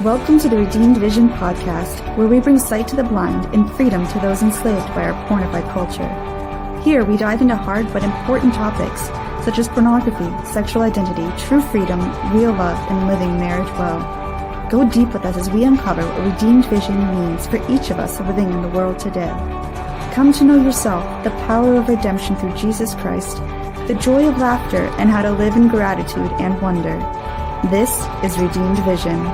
Welcome to the Redeemed Vision podcast, where we bring sight to the blind and freedom to those enslaved by our pornified culture. Here, we dive into hard but important topics, such as pornography, sexual identity, true freedom, real love, and living marriage well. Go deep with us as we uncover what Redeemed Vision means for each of us living in the world today. Come to know yourself, the power of redemption through Jesus Christ, the joy of laughter, and how to live in gratitude and wonder. This is Redeemed Vision.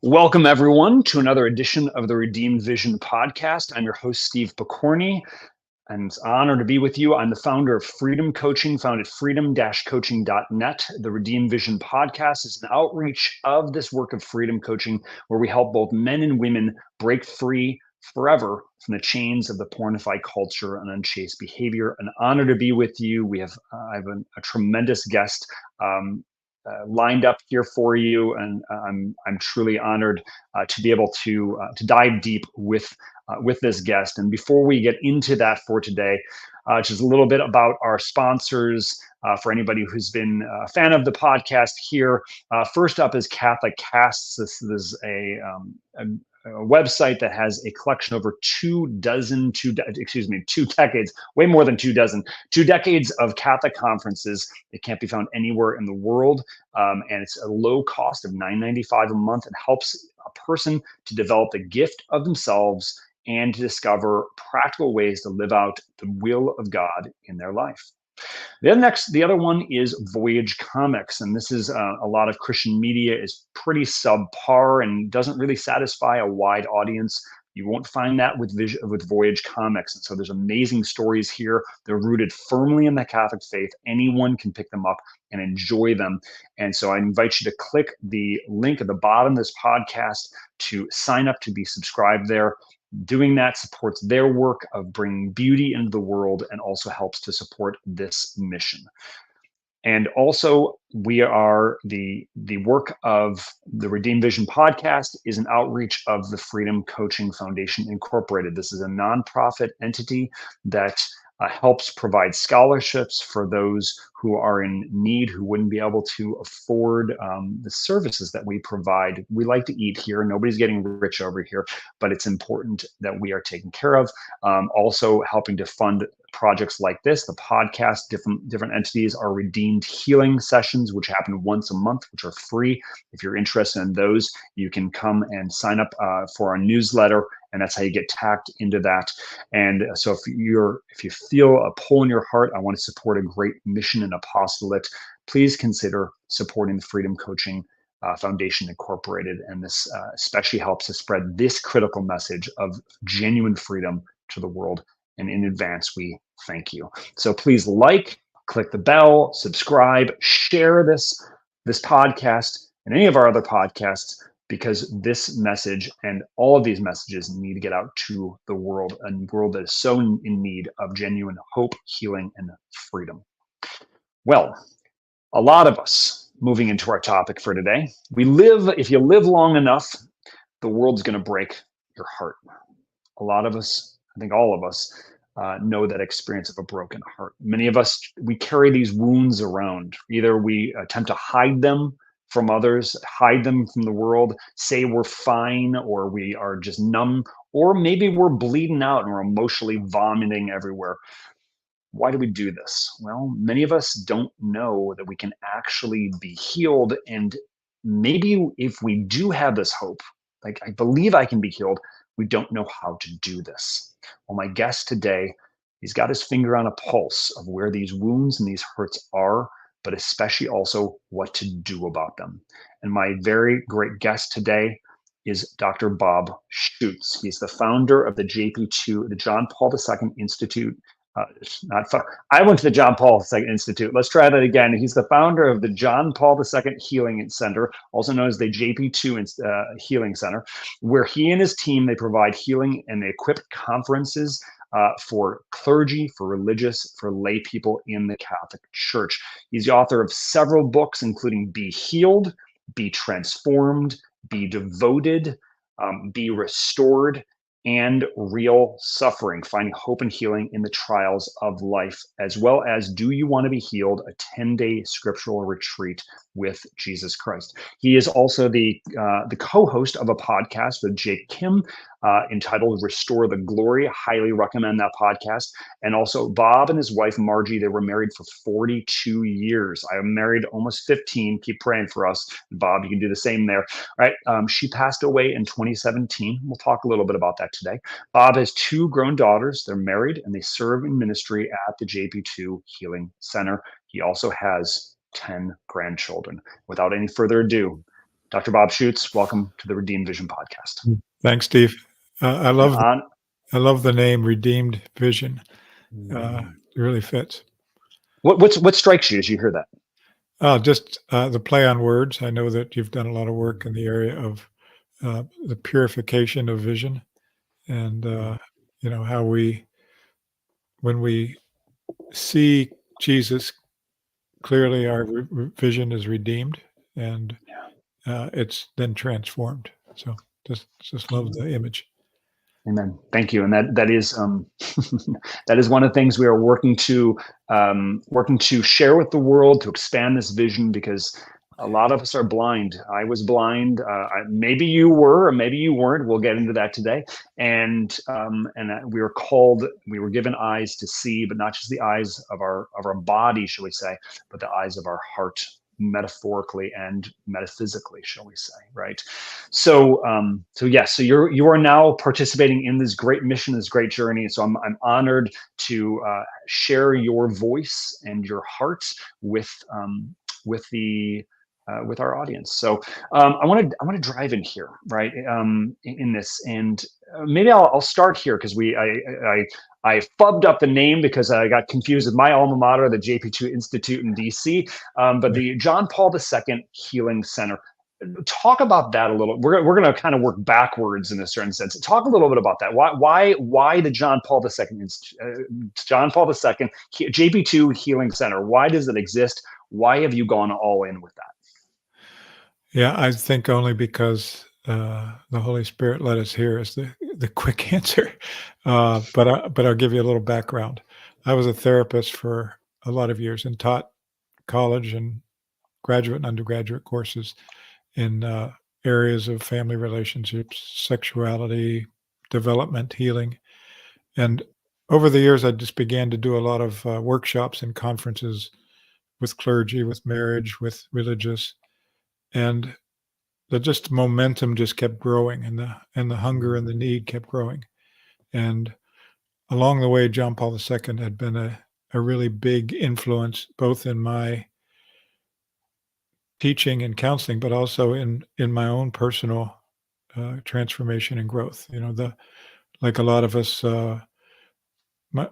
Welcome, everyone, to another edition of the Redeemed Vision podcast. I'm your host, Steve Pokorny, and it's an honor to be with you. I'm the founder of Freedom Coaching, found at freedom-coaching.net. The Redeemed Vision podcast is an outreach of this work of freedom coaching, where we help both men and women break free forever from the chains of the pornified culture and unchaste behavior. An honor to be with you. I have a tremendous guest lined up here for you, and I'm truly honored to be able to dive deep with this guest. And before we get into that for today, just a little bit about our sponsors. For anybody who's been a fan of the podcast here, first up is Catholic Casts. This is a website that has a collection over two decades, way more than 2 decades of Catholic conferences. It can't be found anywhere in the world, and it's a low cost of $9.95 a month. It helps a person to develop the gift of themselves and to discover practical ways to live out the will of God in their life. The other one is Voyage Comics, and this is a lot of Christian media is pretty subpar and doesn't really satisfy a wide audience. You won't find that with Voyage Comics, and so there's amazing stories here. They're rooted firmly in the Catholic faith. Anyone can pick them up and enjoy them, and so I invite you to click the link at the bottom of this podcast to sign up to be subscribed there. Doing that supports their work of bringing beauty into the world and also helps to support this mission. And also, we are the work of the Redeemed Vision podcast is an outreach of the Freedom Coaching Foundation Incorporated. This is a nonprofit entity that helps provide scholarships for those who are in need, who wouldn't be able to afford the services that we provide. We like to eat here. Nobody's getting rich over here, but it's important that we are taken care of. Also helping to fund projects like this, the podcast. Different entities are redeemed healing sessions, which happen once a month, which are free. If you're interested in those, you can come and sign up for our newsletter, and that's how you get tagged into that. And so if you feel a pull in your heart, I want to support a great mission and apostolate, please consider supporting the Freedom Coaching Foundation Incorporated. And this especially helps to spread this critical message of genuine freedom to the world. And in advance, we thank you. So please click the bell, subscribe, share this podcast and any of our other podcasts, because this message and all of these messages need to get out to the world, a world that is so in need of genuine hope, healing, and freedom. Well, a lot of us, moving into our topic for today, if you live long enough, the world's going to break your heart. A lot of us, I think all of us, know that experience of a broken heart. Many of us, we carry these wounds around. Either we attempt to hide them from others, hide them from the world, say we're fine, or we are just numb, or maybe we're bleeding out and we're emotionally vomiting everywhere. Why do we do this? Well, many of us don't know that we can actually be healed. And maybe if we do have this hope, like I believe I can be healed, we don't know how to do this. Well, my guest today, he's got his finger on a pulse of where these wounds and these hurts are, but especially also what to do about them. And my very great guest today is Dr. Bob Schuchts. He's the founder of the JP2, the John Paul II Institute. I went to the John Paul II Institute. Let's try that again. He's the founder of the John Paul II Healing Center, also known as the JP2 Healing Center, where he and his team, they provide healing and they equip conferences for clergy, for religious, for lay people in the Catholic Church. He's the author of several books, including Be Healed, Be Transformed, be devoted, be restored, and real suffering, finding hope and healing in the trials of life, as well as Do You Want to Be Healed, a 10-day scriptural retreat with Jesus Christ. He is also the co-host of a podcast with Jake Kim entitled Restore the Glory. I highly recommend that podcast. And also Bob and his wife, Margie, they were married for 42 years. I am married almost 15. Keep praying for us. Bob, you can do the same there. All right. She passed away in 2017. We'll talk a little bit about that today. Bob has 2 grown daughters. They're married and they serve in ministry at the JP2 Healing Center. He also has 10 grandchildren. Without any further ado, Dr. Bob Schuchts, welcome to the Redeemed Vision podcast. Thanks, Steve. I love the name Redeemed Vision. It really fits. What strikes you as you hear that? Just the play on words. I know that you've done a lot of work in the area of the purification of vision, and how when we see Jesus clearly, our vision is redeemed, and it's then transformed. So just love the image. Amen. Thank you. And that is that is one of the things we are working to share with the world, to expand this vision, because a lot of us are blind. I was blind. Maybe you were, or maybe you weren't. We'll get into that today. And we were given eyes to see, but not just the eyes of our body, shall we say, but the eyes of our heart, metaphorically and metaphysically, shall we say, right? So you are now participating in this great mission, this great journey. So I'm honored to share your voice and your heart with our audience. So I want to drive in here, right? In this, and maybe I'll start here because I fubbed up the name because I got confused with my alma mater, the JP2 Institute in DC, but the John Paul II Healing Center. Talk about that a little. We're going to kind of work backwards in a certain sense. Talk a little bit about that. Why the John Paul II JP2 Healing Center? Why does it exist? Why have you gone all in with that? Yeah, I think only because the Holy Spirit led us here is the quick answer. But I'll give you a little background. I was a therapist for a lot of years and taught college and graduate and undergraduate courses in areas of family relationships, sexuality, development, healing. And over the years, I just began to do a lot of workshops and conferences with clergy, with marriage, with religious. And the momentum just kept growing, and the hunger and the need kept growing. And along the way, John Paul II had been a really big influence, both in my teaching and counseling, but also in my own personal transformation and growth. Like a lot of us, my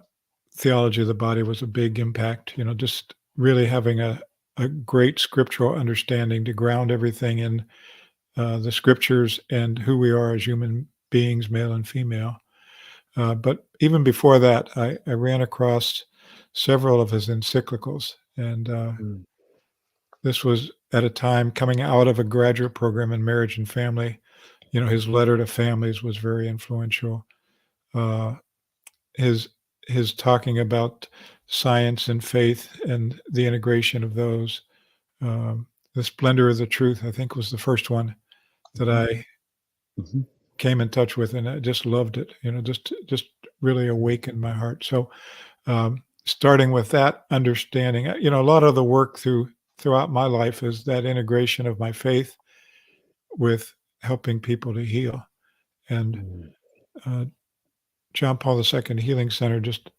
theology of the body was a big impact. Just really having a great scriptural understanding to ground everything in the scriptures and who we are as human beings, male and female. But even before that, I ran across several of his encyclicals. And this was at a time coming out of a graduate program in marriage and family. His letter to families was very influential. His talking about science and faith and the integration of those. The Splendor of the Truth, I think, was the first one that I came in touch with, and I just loved it. Just really awakened my heart. So starting with that understanding, a lot of the work throughout my life is that integration of my faith with helping people to heal. And John Paul II Healing Center just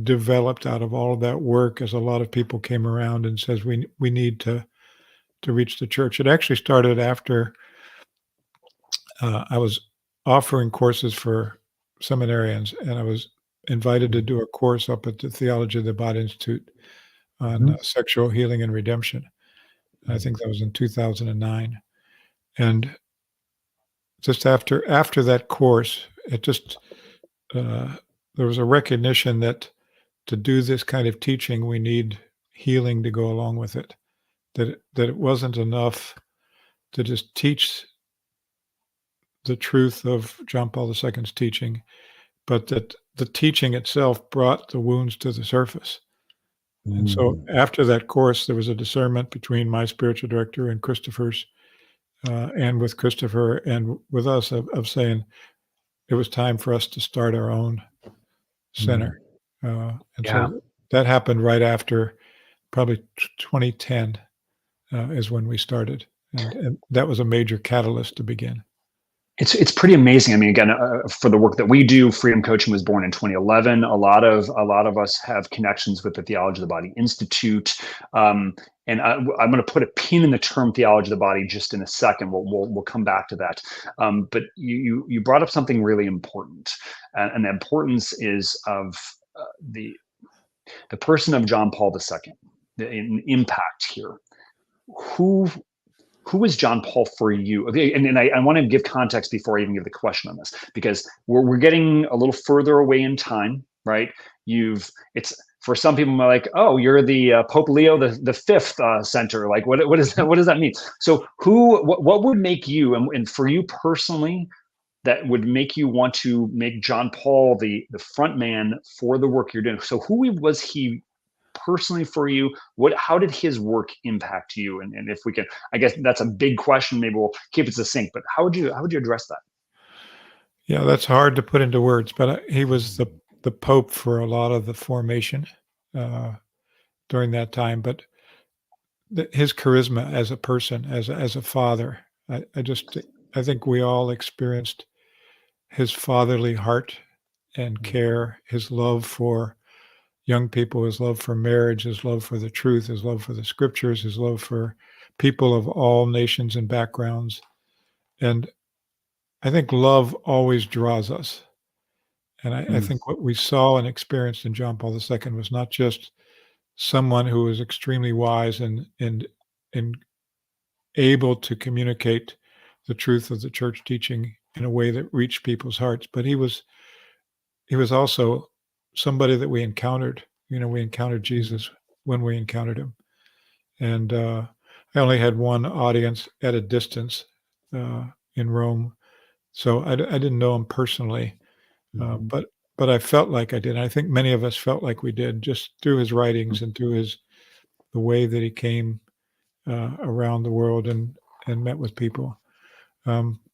developed out of all of that work, as a lot of people came around and says we need to reach the church. It actually started after I was offering courses for seminarians, and I was invited to do a course up at the Theology of the Body Institute on sexual healing and redemption. I think that was in 2009. And just after that course, it just there was a recognition that to do this kind of teaching, we need healing to go along with it. That it wasn't enough to just teach the truth of John Paul II's teaching, but that the teaching itself brought the wounds to the surface. And so after that course, there was a discernment between my spiritual director and Christopher's, and with Christopher and with us of saying it was time for us to start our own center. And so that happened right after probably 2010 is when we started. And that was a major catalyst to begin. It's pretty amazing. I mean, again, for the work that we do, Freedom Coaching was born in 2011. A lot of us have connections with the Theology of the Body Institute, and I'm going to put a pin in the term theology of the body just in a second. We'll come back to that. But you brought up something really important, and the importance is of the person of John Paul II, the impact here. Who is John Paul for you? Okay, and I want to give context before I even give the question on this, because we're getting a little further away in time, right? It's for some people like, oh, you're the Pope Leo the Fifth center. Like, what is that? What does that mean? So what would make you, and for you personally, that would make you want to make John Paul the front man for the work you're doing? So who was he personally for you? How did his work impact you? And if we can, I guess that's a big question. Maybe we'll keep it succinct, but how would you address that? Yeah, that's hard to put into words, but he was the Pope for a lot of the formation during that time. But his charisma as a person, as a father, I think we all experienced his fatherly heart and care, his love for young people, his love for marriage, his love for the truth, his love for the scriptures, his love for people of all nations and backgrounds. And I think love always draws us. And I think what we saw and experienced in John Paul II was not just someone who was extremely wise and able to communicate the truth of the church teaching in a way that reached people's hearts, but he was also somebody that we encountered. We encountered Jesus when we encountered him. And I only had one audience at a distance in Rome, so I didn't know him personally, but I felt like I did. And I think many of us felt like we did, just through his writings and through the way that he came around the world and met with people.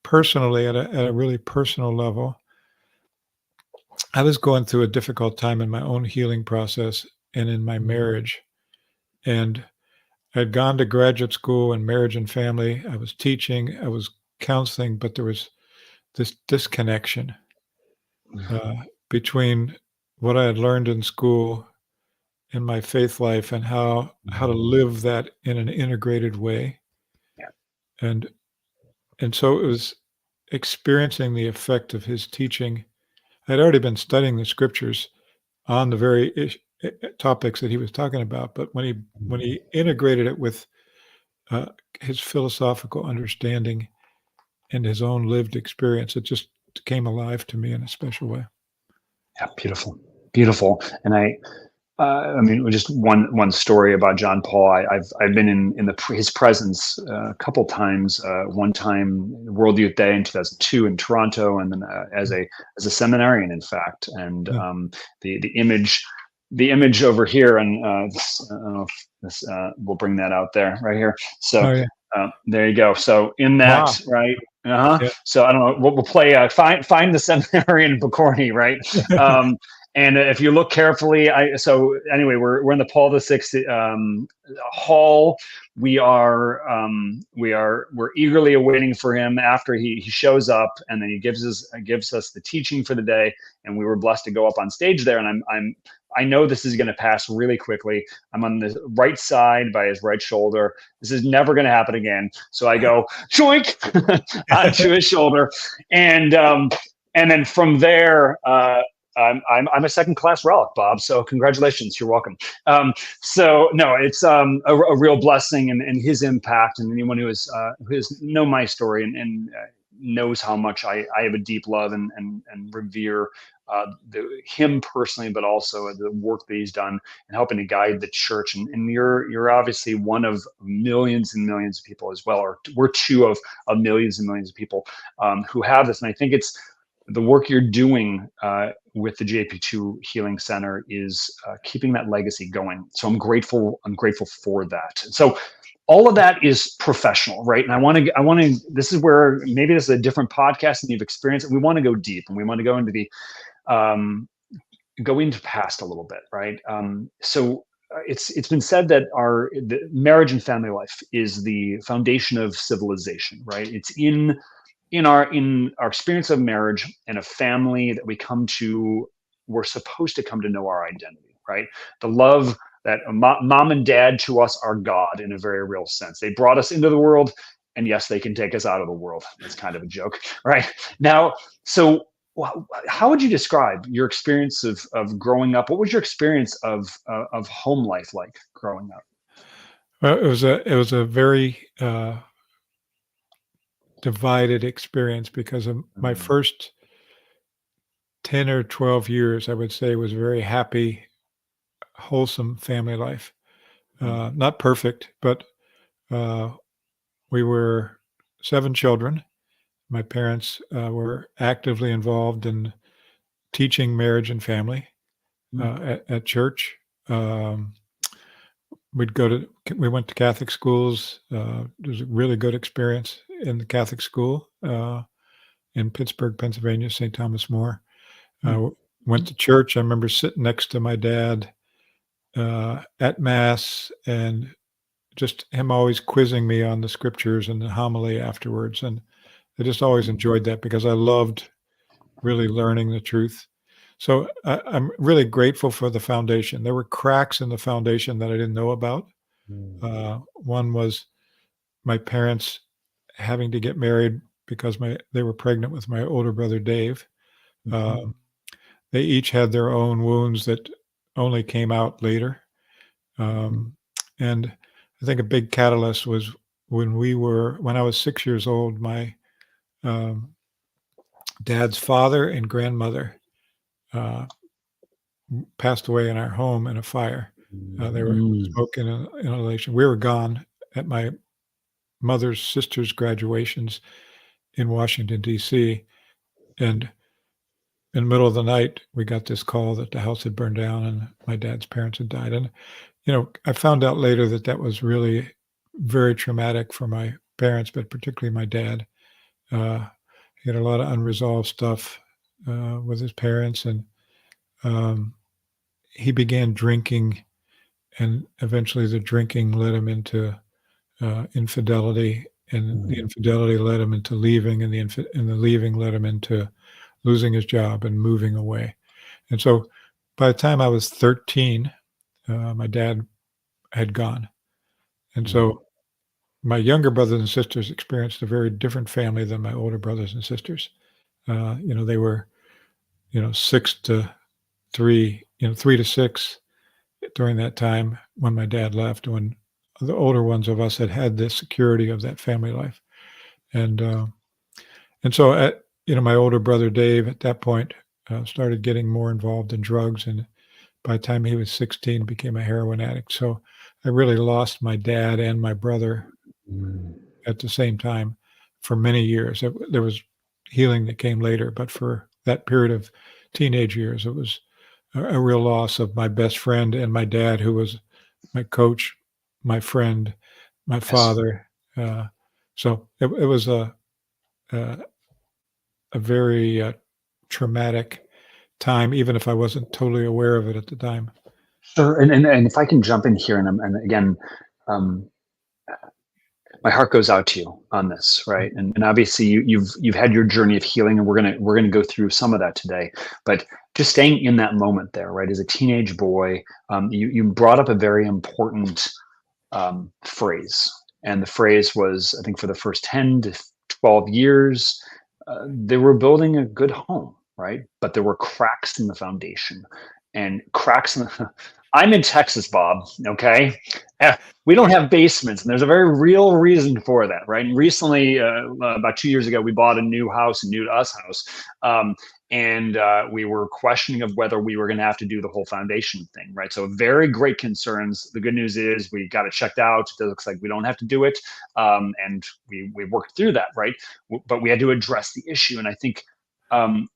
Personally, at a really personal level, I was going through a difficult time in my own healing process and in my marriage. And I'd gone to graduate school in marriage and family. I was teaching, I was counseling, but there was this disconnection between what I had learned in school and my faith life and how to live that in an integrated way. And so it was experiencing the effect of his teaching. I'd already been studying the scriptures on the very topics that he was talking about, but when he integrated it with his philosophical understanding and his own lived experience, it just came alive to me in a special way. Yeah, beautiful. And I mean, just one story about John Paul. I've been in his presence a couple times. One time, World Youth Day in 2002 in Toronto, and then as a seminarian, in fact. And the image over here, and I don't know if this we'll bring that out there right here. So there you go. So in that, right. Yeah. So I don't know. We'll play. Find the seminarian Pokorny, right? And if you look carefully, so anyway, we're in the Paul VI hall. We're eagerly awaiting for him after he shows up, and then he gives us the teaching for the day. And we were blessed to go up on stage there. And I know this is going to pass really quickly. I'm on the right side by his right shoulder. This is never going to happen again. So I go choink onto his shoulder, and then from there. I'm a second-class relic, Bob. So congratulations. You're welcome. So no, it's a real blessing, and his impact, and anyone who has known my story and knows how much I have a deep love and revere him personally, but also the work that he's done in helping to guide the church. And you're obviously one of millions and millions of people as well, or we're two of millions and millions of people who have this. And I think it's the work you're doing with the JP2 Healing Center is keeping that legacy going. So I'm grateful for that. So all of that is professional, right? And I want to, this is where maybe this is a different podcast and you've experienced it. We want to go deep and we want to go into the, go into past a little bit, right? So it's been said that the marriage and family life is the foundation of civilization, right? It's in our experience of marriage and a family that we're supposed to come to know our identity, right? The love that mom and dad to us are God in a very real sense. They brought us into the world, and yes, they can take us out of the world. It's kind of a joke, right? Now, so how would you describe your experience of growing up? What was your experience of home life like growing up? Well, it was a very divided experience because of my first 10 or 12 years, I would say, was very happy, wholesome family life. Not perfect, but we were 7 children. My parents were actively involved in teaching marriage and family at church. We went to Catholic schools. It was a really good experience in the Catholic school in Pittsburgh, Pennsylvania, St. Thomas More. Went to church. I remember sitting next to my dad at Mass and just him always quizzing me on the scriptures and the homily afterwards. And I just always enjoyed that because I loved really learning the truth. So I'm really grateful for the foundation. There were cracks in the foundation that I didn't know about. One was my parents having to get married because they were pregnant with my older brother, Dave. They each had their own wounds that only came out later. And I think a big catalyst was when I was 6 years old, my dad's father and grandmother passed away in our home in a fire. They were smoking inhalation. We were gone at my mother's sister's graduations in Washington, D.C. And in the middle of the night, we got this call that the house had burned down and my dad's parents had died. And, I found out later that was really very traumatic for my parents, but particularly my dad. He had a lot of unresolved stuff with his parents, and he began drinking, and eventually the drinking led him into infidelity, and the infidelity led him into leaving, and the leaving led him into losing his job and moving away. And so by the time I was 13, my dad had gone. And so my younger brothers and sisters experienced a very different family than my older brothers and sisters. They were, 6 to 3, 3 to 6 during that time when my dad left, when the older ones of us had the security of that family life. And so my older brother, Dave, at that point, started getting more involved in drugs. And by the time he was 16, became a heroin addict. So I really lost my dad and my brother at the same time for many years. There was healing that came later, but for that period of teenage years, it was a real loss of my best friend and my dad, who was my coach, my friend, my father. So it was a very traumatic time, even if I wasn't totally aware of it at the time. Sure, and if I can jump in here, and again, my heart goes out to you on this, right? And obviously you've had your journey of healing, and we're gonna go through some of that today. But just staying in that moment there, right? As a teenage boy, you brought up a very important phrase, and the phrase was, I think, for the first 10 to 12 years, they were building a good home, right? But there were cracks in the foundation, and cracks in I'm in Texas, Bob. Okay. We don't have basements, and there's a very real reason for that, right? And recently, about 2 years ago, we bought a new house, a new to us house. And we were questioning of whether we were going to have to do the whole foundation thing, right? So very great concerns. The good news is we got it checked out. It looks like we don't have to do it. And we worked through that, right? But we had to address the issue. And I think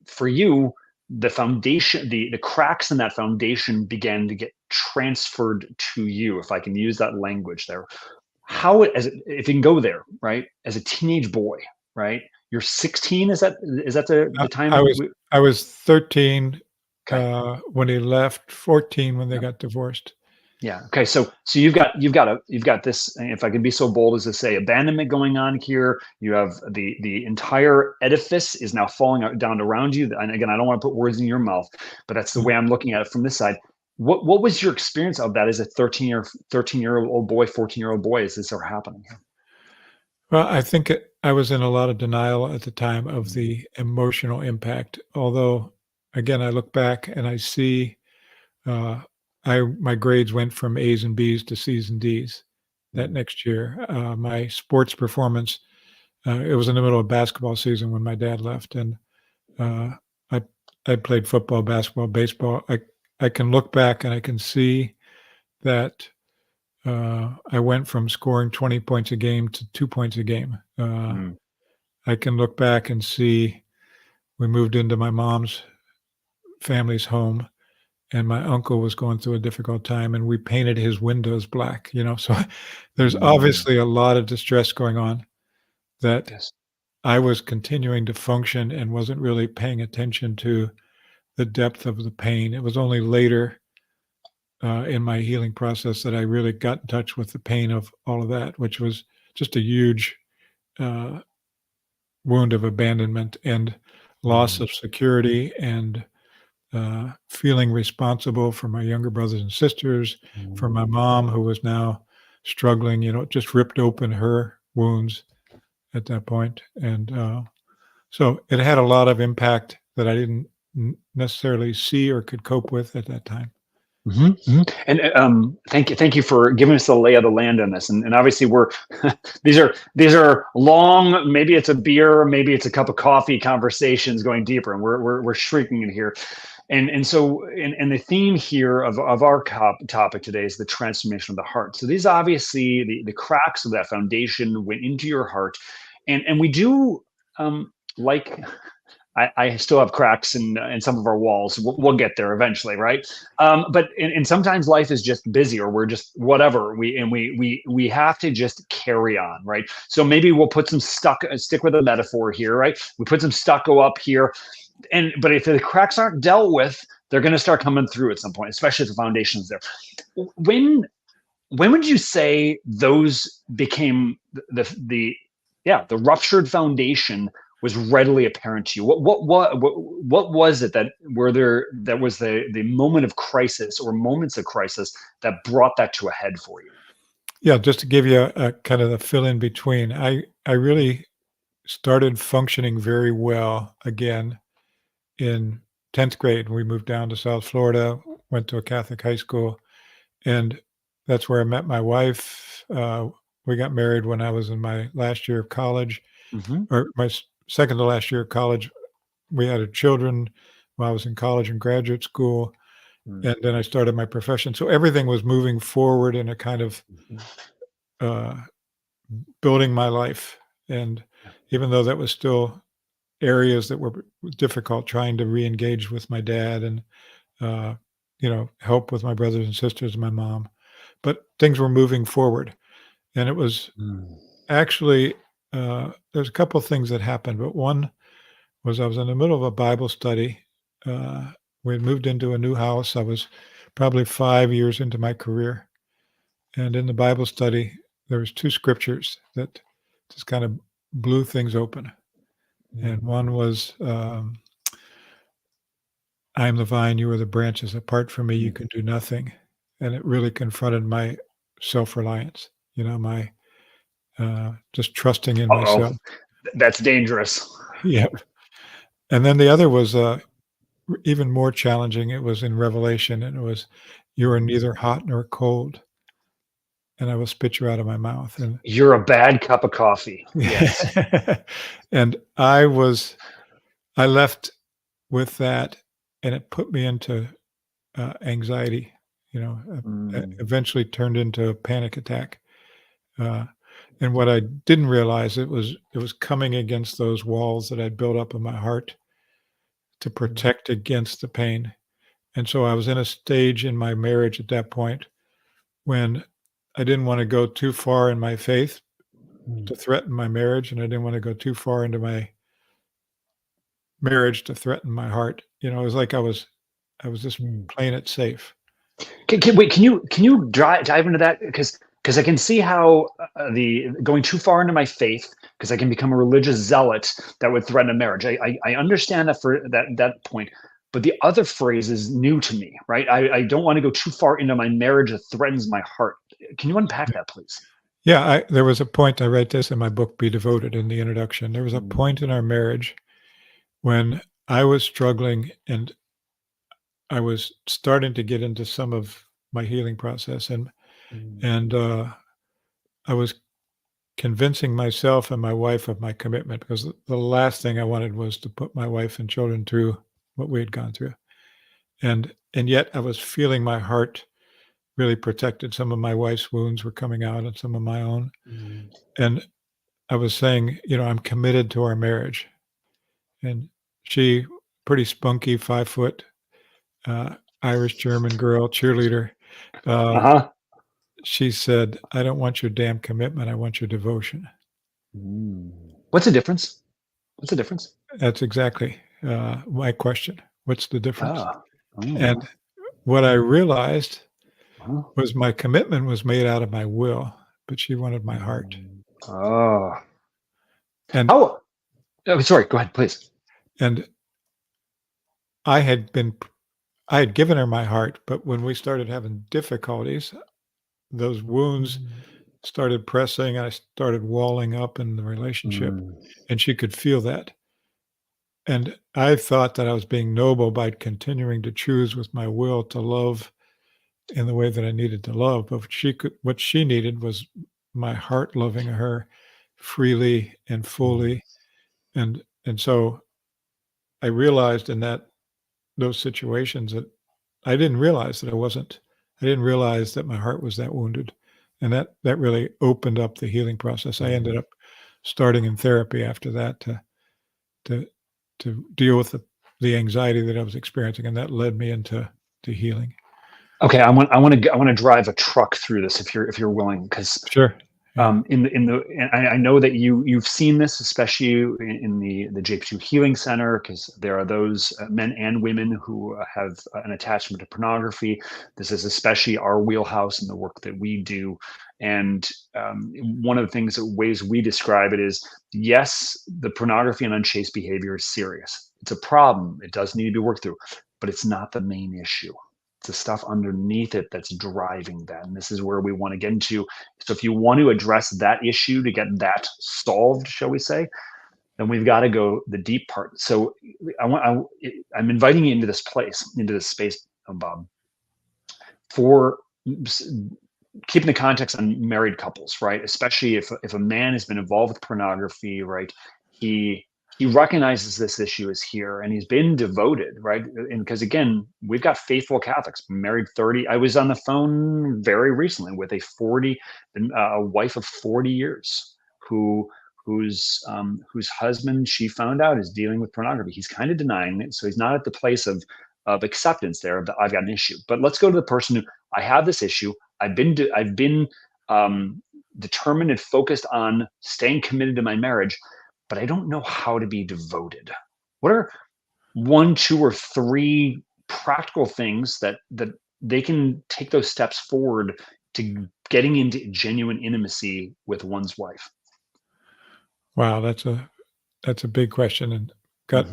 for you, the foundation, the cracks in that foundation began to get transferred to you, if I can use that language there. If you can go there, right? As a teenage boy, right? You're 16. Is that the time? I was 13 Okay. when he left, 14 when they got divorced. Yeah. Okay. So you've got this, if I can be so bold as to say, abandonment going on here. You have the entire edifice is now falling down around you. And again, I don't want to put words in your mouth, but that's the way I'm looking at it from this side. What was your experience of that as a 13-year-old boy, 14-year-old boy, as this are happening? Well, I think I was in a lot of denial at the time of the emotional impact. Although, again, I look back and I see my grades went from A's and B's to C's and D's that next year. My sports performance, it was in the middle of basketball season when my dad left, and I played football, basketball, baseball. I can look back and I can see that I went from scoring 20 points a game to 2 points a game. I can look back and see we moved into my mom's family's home, and my uncle was going through a difficult time, and we painted his windows black, so there's obviously a lot of distress going on that I was continuing to function and wasn't really paying attention to the depth of the pain. It was only later in my healing process that I really got in touch with the pain of all of that, which was just a huge wound of abandonment and loss of security and feeling responsible for my younger brothers and sisters, for my mom, who was now struggling, just ripped open her wounds at that point. And so it had a lot of impact that I didn't necessarily see or could cope with at that time. And thank you for giving us the lay of the land on this. And obviously we're these are long. Maybe it's a beer, maybe it's a cup of coffee conversations going deeper, and we're shrinking it here. And so the theme here of our topic today is the transformation of the heart. So these obviously the cracks of that foundation went into your heart, and we do like. I still have cracks in some of our walls. We'll get there eventually, right? But sometimes life is just busy, or we're just whatever. We have to just carry on, right? So maybe we'll put some stick with a metaphor here, right? We put some stucco up here, but if the cracks aren't dealt with, they're going to start coming through at some point, especially if the foundation's there. When would you say those became the ruptured foundation was readily apparent to you? What was it that was the moment of crisis or moments of crisis that brought that to a head for you? Yeah, just to give you a kind of the fill in between, I really started functioning very well again in 10th grade. We moved down to South Florida, went to a Catholic high school, and that's where I met my wife. We got married when I was in my last year of college, or my second to last year of college. We had children while I was in college and graduate school, and then I started my profession. So everything was moving forward in a kind of building my life. And even though that was still areas that were difficult, trying to re-engage with my dad and help with my brothers and sisters and my mom, but things were moving forward. And it was actually there's a couple of things that happened, but one was I was in the middle of a Bible study. We had moved into a new house. I was probably 5 years into my career. And in the Bible study, there was two scriptures that just kind of blew things open. And one was, I am the vine, you are the branches. Apart from me, you can do nothing. And it really confronted my self-reliance, my just trusting in myself. That's dangerous. Yeah. And then the other was even more challenging. It was in Revelation, and it was, You are neither hot nor cold, and I will spit you out of my mouth. And You're a bad cup of coffee. Yes. and I left with that, and it put me into anxiety. Eventually turned into a panic attack. And what I didn't realize, it was coming against those walls that I'd built up in my heart to protect against the pain. And so I was in a stage in my marriage at that point when I didn't want to go too far in my faith to threaten my marriage, and I didn't want to go too far into my marriage to threaten my heart. It was like I was just playing it safe. Can you dive into that? Because I can see how the going too far into my faith, because I can become a religious zealot that would threaten a marriage. I understand that for that point, but the other phrase is new to me, right? I don't want to go too far into my marriage that threatens my heart. Can you unpack that, please? Yeah, there was a point, I write this in my book, Be Devoted, in the introduction. There was a point in our marriage when I was struggling and I was starting to get into some of my healing process, and I was convincing myself and my wife of my commitment, because the last thing I wanted was to put my wife and children through what we had gone through. And yet I was feeling my heart really protected. Some of my wife's wounds were coming out and some of my own. And I was saying, I'm committed to our marriage. And she, pretty spunky, 5 foot, Irish German girl, cheerleader. She said, I don't want your damn commitment. I want your devotion. What's the difference? That's exactly my question. What's the difference? And what I realized was my commitment was made out of my will, but she wanted my heart. And sorry, go ahead, please. And I had given her my heart, but when we started having difficulties, those wounds started pressing. I started walling up in the relationship, and she could feel that. And I thought that I was being noble by continuing to choose with my will to love in the way that I needed to love. But what she needed was my heart loving her freely and fully. And so I realized in those situations that I didn't realize that I didn't realize that my heart was that wounded. And that really opened up the healing process. I ended up starting in therapy after that to deal with the anxiety that I was experiencing, and that led me into healing. Okay, I want to drive a truck through this if you're willing, because sure. Yeah. I know that you've seen this, especially in the JP2 Healing Center, because there are those men and women who have an attachment to pornography. This is especially our wheelhouse in the work that we do. And one of the ways we describe it is, yes, the pornography and unchaste behavior is serious. It's a problem. It does need to be worked through, but it's not the main issue. It's the stuff underneath it that's driving that. And this is where we want to get into. So if you want to address that issue to get that solved, shall we say, then we've got to go the deep part. So I'm inviting you into this space, Bob, for keeping the context on married couples, right? Especially if a man has been involved with pornography, right? He recognizes this issue is here, and he's been devoted, right? And because again, we've got faithful Catholics, married 30. I was on the phone very recently with a wife of 40 years whose husband, she found out, is dealing with pornography. He's kind of denying it, so he's not at the place of acceptance there. I've got an issue. But let's go to the person who, I have this issue. I've been determined and focused on staying committed to my marriage, but I don't know how to be devoted. What are 1, 2, or 3 practical things that they can take those steps forward to getting into genuine intimacy with one's wife? Wow, that's a big question, and got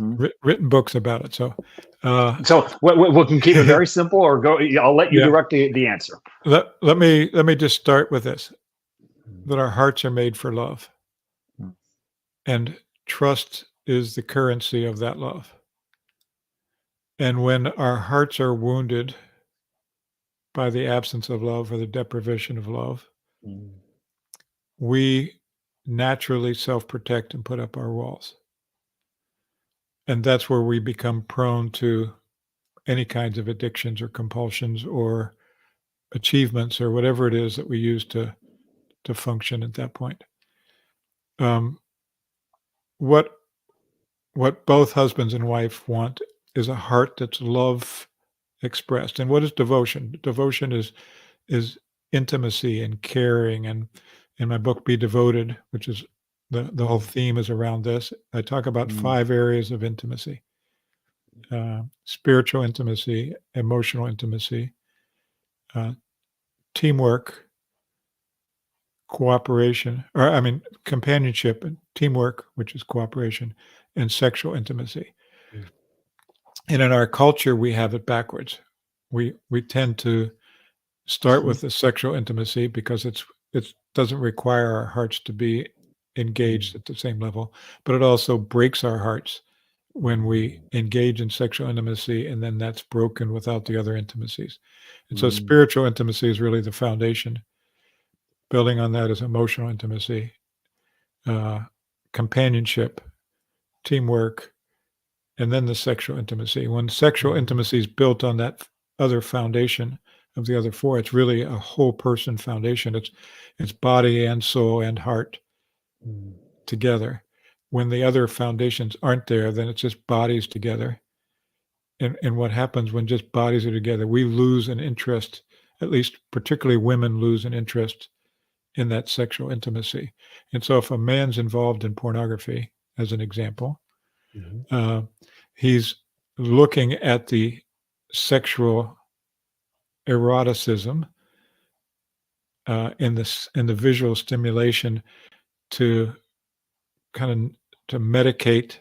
written books about it. So we can keep it very simple, or go. I'll let you direct the answer. Let me just start with this: that our hearts are made for love. And trust is the currency of that love. And when our hearts are wounded, by the absence of love or the deprivation of love, Mm. we naturally self-protect and put up our walls. And that's where we become prone to any kinds of addictions or compulsions or achievements or whatever it is that we use to function at that point. What both husbands and wife want is a heart that's love expressed. And what is devotion? Devotion is intimacy and caring. And in my book, Be Devoted, which is the whole theme is around this, I talk about 5 areas of intimacy: spiritual intimacy, emotional intimacy, teamwork, companionship and teamwork, which is cooperation, and sexual intimacy. And in our culture, we have it backwards. We tend to start with the sexual intimacy because it doesn't require our hearts to be engaged at the same level, but it also breaks our hearts when we engage in sexual intimacy, and then that's broken without the other intimacies. And so spiritual intimacy is really the foundation. Building on that is emotional intimacy, companionship, teamwork, and then the sexual intimacy. When sexual intimacy is built on that other foundation of the other 4, it's really a whole person foundation. It's body and soul and heart together. When the other foundations aren't there, then it's just bodies together. And what happens when just bodies are together, we lose an interest, at least particularly women lose an interest in that sexual intimacy. And so if a man's involved in pornography, as an example, he's looking at the sexual eroticism in the visual stimulation to medicate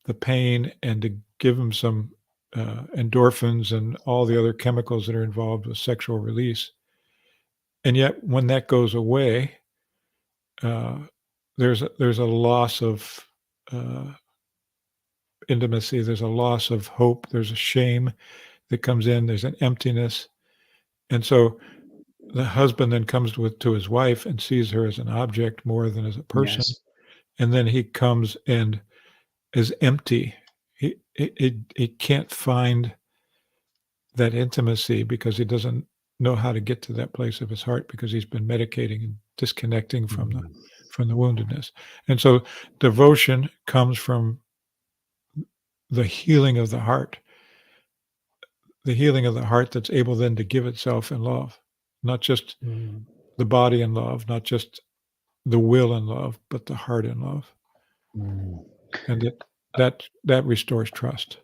the pain and to give him some endorphins and all the other chemicals that are involved with sexual release. And yet when that goes away, there's a loss of intimacy. There's a loss of hope. There's a shame that comes in. There's an emptiness. And so the husband then comes to his wife and sees her as an object more than as a person. Yes. And then he comes and is empty. He can't find that intimacy because he doesn't know how to get to that place of his heart because he's been medicating and disconnecting from the woundedness. And so devotion comes from the healing of the heart that's able then to give itself in love, not just the body in love, not just the will in love, but the heart in love. And that restores trust.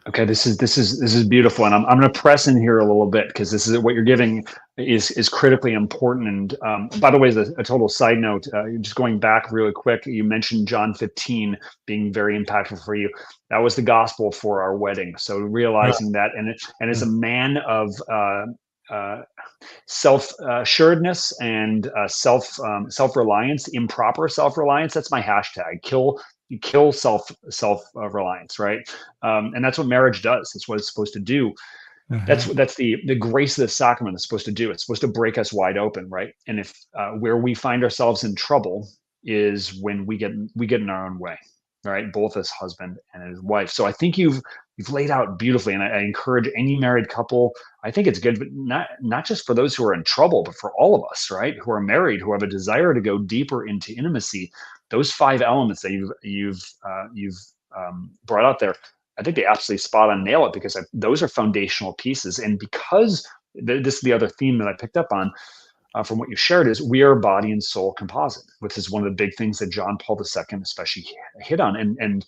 Okay, this is beautiful, and I'm going to press in here a little bit because this is what you're giving is critically important. And by the way, as a total side note, just going back really quick, you mentioned John 15 being very impactful for you. That was the gospel for our wedding. So realizing that, and as a man of self-assuredness and self-reliance, improper self-reliance, that's my hashtag. You kill self-reliance, right? And that's what marriage does. That's what it's supposed to do. That's the grace of the sacrament is supposed to do. It's supposed to break us wide open, right? And if where we find ourselves in trouble is when we get in our own way, right? Both as husband and as wife. So I think you've laid out beautifully, and I encourage any married couple. I think it's good, but not just for those who are in trouble, but for all of us, right? Who are married, who have a desire to go deeper into intimacy. Those 5 elements that you've brought out there, I think they absolutely spot on nail it because those are foundational pieces. And because this is the other theme that I picked up on from what you shared is we are a body and soul composite, which is one of the big things that John Paul II especially hit on. And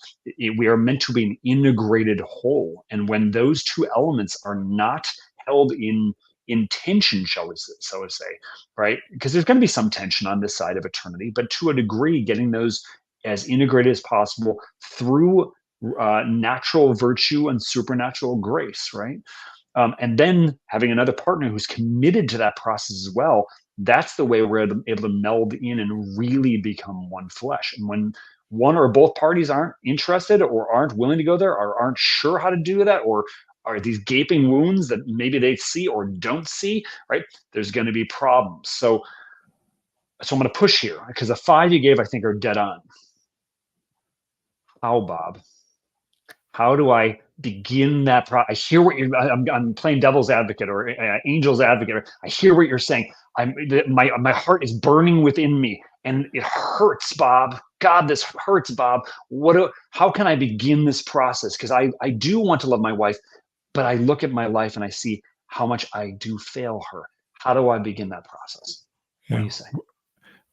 we are meant to be an integrated whole. And when those 2 elements are not held in tension, shall we say, right? Because there's going to be some tension on this side of eternity, but to a degree, getting those as integrated as possible through natural virtue and supernatural grace, right? And then having another partner who's committed to that process as well, that's the way we're able to meld in and really become one flesh. And when one or both parties aren't interested or aren't willing to go there or aren't sure how to do that or are these gaping wounds that maybe they see or don't see, right? There's going to be problems. So I'm going to push here because the 5 you gave, I think, are dead on. How, Bob? How do I begin that I hear what you're. I'm playing devil's advocate or angel's advocate. I hear what you're saying. My heart is burning within me, and it hurts, Bob. God, this hurts, Bob. How can I begin this process? Because I do want to love my wife, but I look at my life and I see how much I do fail her. How do I begin that process? What do you say?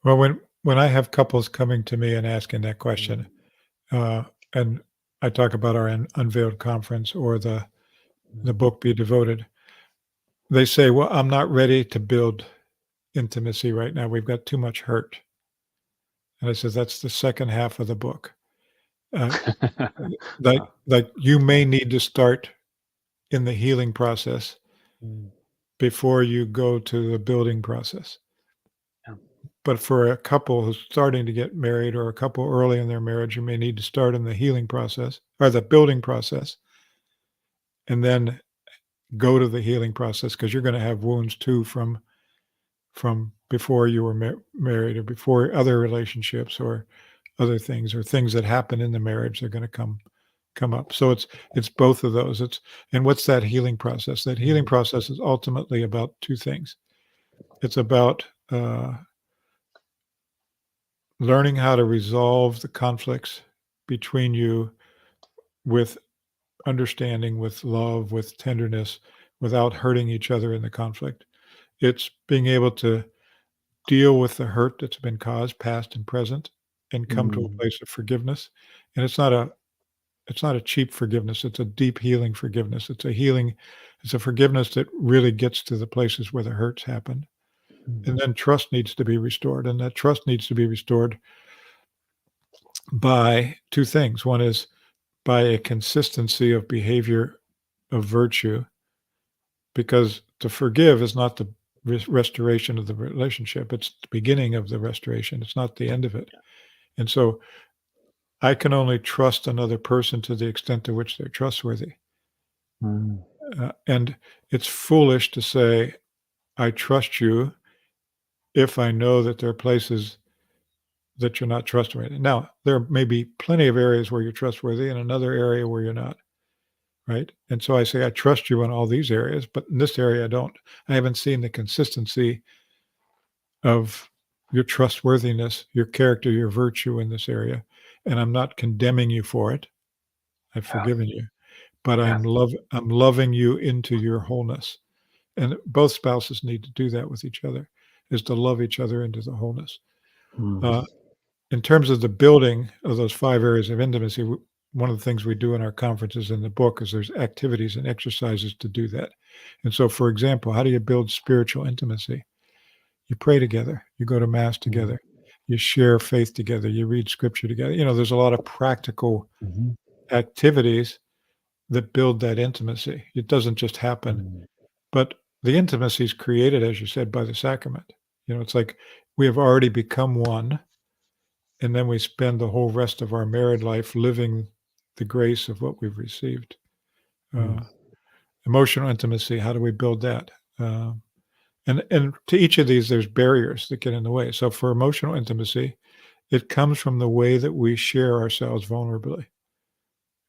Well, when I have couples coming to me and asking that question, and I talk about our Unveiled conference or the book Be Devoted, they say, well, I'm not ready to build intimacy right now. We've got too much hurt. And I said, that's the second half of the book. Like you may need to start in the healing process before you go to the building process. But for a couple who's starting to get married or a couple early in their marriage, you may need to start in the healing process or the building process and then go to the healing process, because you're going to have wounds too from before you were married or before other relationships or other things or things that happen in the marriage. They're going to come up. So it's both of those. And what's that healing process? That healing process is ultimately about two things. It's about learning how to resolve the conflicts between you with understanding, with love, with tenderness, without hurting each other in the conflict. It's being able to deal with the hurt that's been caused, past and present, and come to a place of forgiveness. And it's not a cheap forgiveness. It's a deep healing forgiveness. It's a forgiveness that really gets to the places where the hurts happened. And then trust needs to be restored. And that trust needs to be restored by two things. One is by a consistency of behavior of virtue, because to forgive is not the restoration of the relationship. It's the beginning of the restoration. It's not the end of it. And so I can only trust another person to the extent to which they're trustworthy. And it's foolish to say, I trust you, if I know that there are places that you're not trustworthy. Now, there may be plenty of areas where you're trustworthy and another area where you're not, right? And so I say, I trust you in all these areas, but in this area, I don't. I haven't seen the consistency of your trustworthiness, your character, your virtue in this area. And I'm not condemning you for it. I've forgiven you, but I'm loving you into your wholeness. And both spouses need to do that with each other, is to love each other into the wholeness. In terms of the building of those 5 areas of intimacy, one of the things we do in our conferences in the book is there's activities and exercises to do that. And so, for example, how do you build spiritual intimacy? You pray together, you go to mass together, you share faith together, you read scripture together. There's a lot of practical activities that build that intimacy. It doesn't just happen, but the intimacy is created, as you said, by the sacrament. It's like we have already become one, and then we spend the whole rest of our married life living the grace of what we've received. Emotional intimacy, how do we build that? And to each of these, there's barriers that get in the way. So for emotional intimacy, it comes from the way that we share ourselves vulnerably.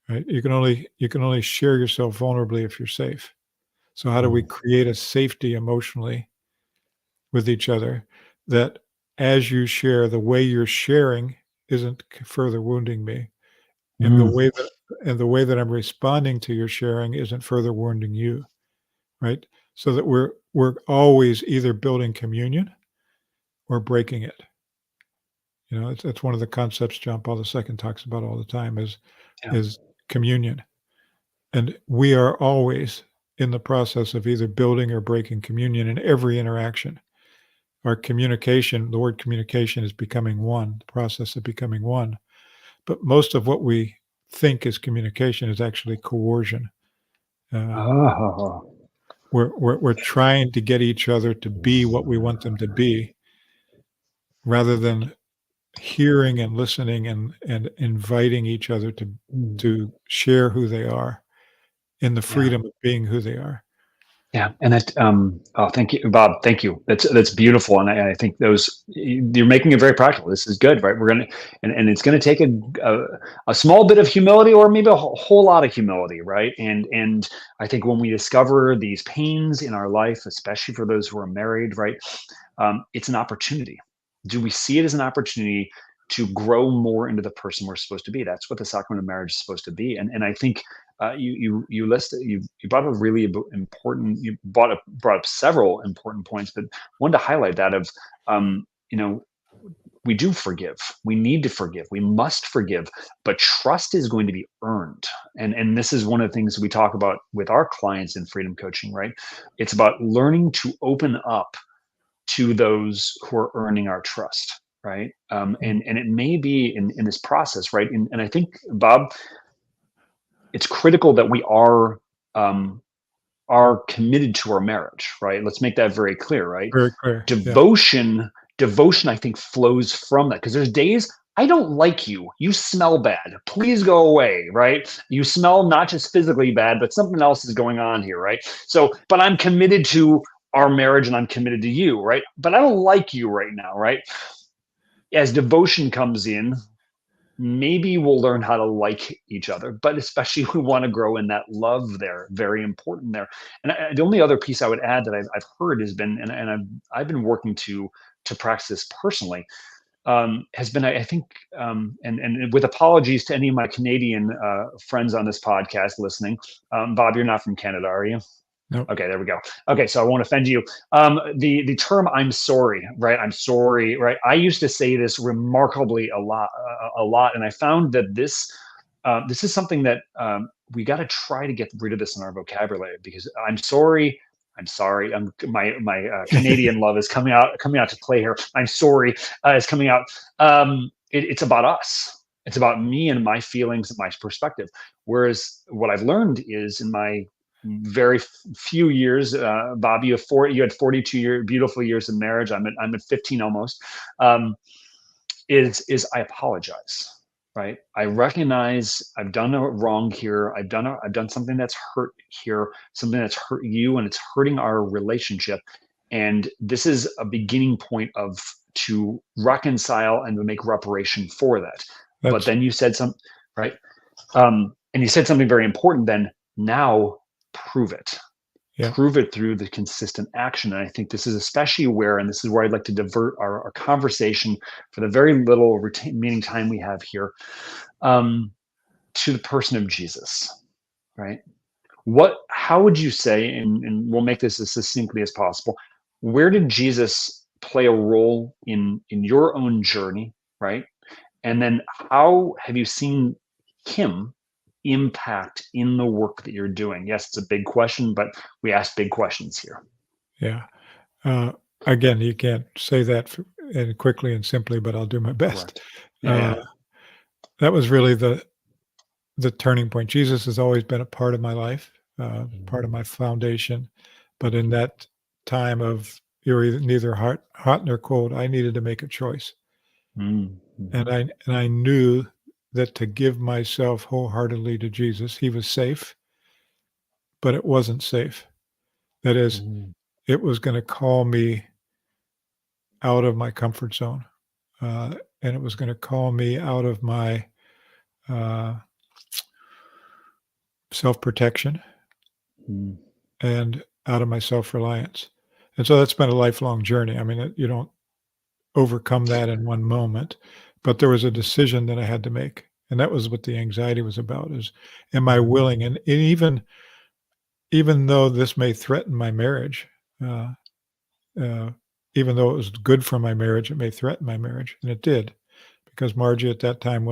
Right? You can only share yourself vulnerably if you're safe. So how do we create a safety emotionally with each other, that as you share, the way you're sharing isn't further wounding me, and the way that I'm responding to your sharing isn't further wounding you, right? So that we're always either building communion or breaking it. That's one of the concepts John Paul II talks about all the time is communion. And we are always in the process of either building or breaking communion in every interaction. Our communication, the word communication, is becoming one, the process of becoming one. But most of what we think is communication is actually coercion. We're trying to get each other to be what we want them to be, rather than hearing and listening and inviting each other to share who they are in the Yeah. freedom of being who they are. Yeah, and that oh, thank you, Bob. Thank you. That's beautiful, and I think you're making it very practical. This is good, right? We're gonna and it's gonna take a small bit of humility, or maybe a whole lot of humility, right? And I think when we discover these pains in our life, especially for those who are married, right, it's an opportunity. Do we see it as an opportunity to grow more into the person we're supposed to be? That's what the sacrament of marriage is supposed to be, and I think you brought up a really important, brought up several important points, but wanted to highlight that of we do forgive, we need to forgive, we must forgive, but trust is going to be earned, and this is one of the things we talk about with our clients in freedom coaching, right? It's about learning to open up to those who are earning our trust, right? And it may be in this process, right? And I think, Bob, it's critical that we are committed to our marriage, right? Let's make that very clear, right? Very clear. Devotion, I think, flows from that, because there's days I don't like you. You smell bad. Please go away, right? You smell not just physically bad, but something else is going on here, right? So, but I'm committed to our marriage and I'm committed to you, right? But I don't like you right now, right? As devotion comes in, maybe we'll learn how to like each other, but especially we want to grow in that love there. Very important there. And the only other piece I would add that I've heard has been, and I've been working to practice this personally, has been, I think, and with apologies to any of my Canadian friends on this podcast listening, Bob, you're not from Canada, are you? Nope. Okay, there we go. Okay, so I won't offend you. The term "I'm sorry," right? I'm sorry, right? I used to say this remarkably a lot, and I found that this is something that we got to try to get rid of this in our vocabulary, because I'm sorry. My Canadian love is coming out to play here. I'm sorry is coming out. It's about us. It's about me and my feelings and my perspective. Whereas what I've learned is, in my very few years, Bob, you had 42 beautiful years of marriage. I'm at 15 almost. Is I apologize, right? I recognize I've done a wrong here. I've done something that's hurt here, something that's hurt you, and it's hurting our relationship. And this is a beginning point to reconcile and to make reparation for that. But then you said right? And you said something very important. Then now, prove it. Yeah. Prove it through the consistent action. And I think this is especially and this is where I'd like to divert our conversation for the very little remaining time we have here, to the person of Jesus, right? How would you say, and we'll make this as succinctly as possible, where did Jesus play a role in your own journey, right? And then how have you seen him impact in the work that you're doing? Yes, it's a big question, but we ask big questions here. Yeah. Again, you can't say that quickly and simply, but I'll do my best. That was really the turning point. Jesus has always been a part of my life, part of my foundation. But in that time of you're neither hot nor cold, I needed to make a choice. Mm-hmm. And I knew that to give myself wholeheartedly to Jesus, he was safe, but it wasn't safe. That is, it was going to call me out of my comfort zone, and it was going to call me out of my self-protection and out of my self-reliance. And so that's been a lifelong journey. I mean, you don't overcome that in one moment, but there was a decision that I had to make. And that was what the anxiety was about, is, am I willing? And even though this may threaten my marriage, even though it was good for my marriage, it may threaten my marriage. And it did, because Margie at that time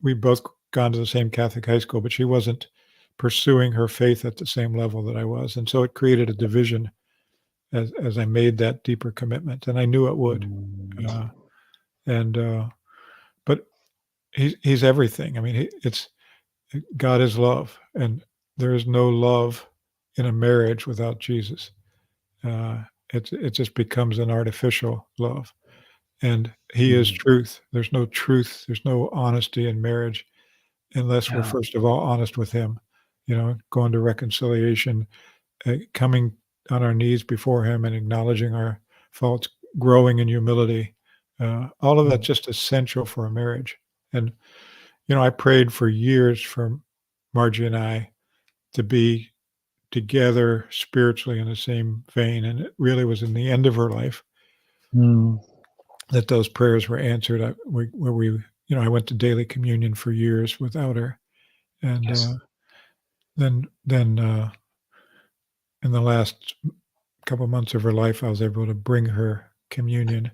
we both gone to the same Catholic high school, but she wasn't pursuing her faith at the same level that I was. And so it created a division as I made that deeper commitment. And I knew it would. But he's everything. I mean, God is love, and there is no love in a marriage without Jesus. It just becomes an artificial love, and he is truth. There's no truth. There's no honesty in marriage unless we're first of all honest with him. going to reconciliation, coming on our knees before him and acknowledging our faults, growing in humility. All of that's just essential for a marriage. And, I prayed for years for Margie and I to be together spiritually in the same vein. And it really was in the end of her life that those prayers were answered. I went to daily communion for years without her. And Yes. then in the last couple months of her life, I was able to bring her communion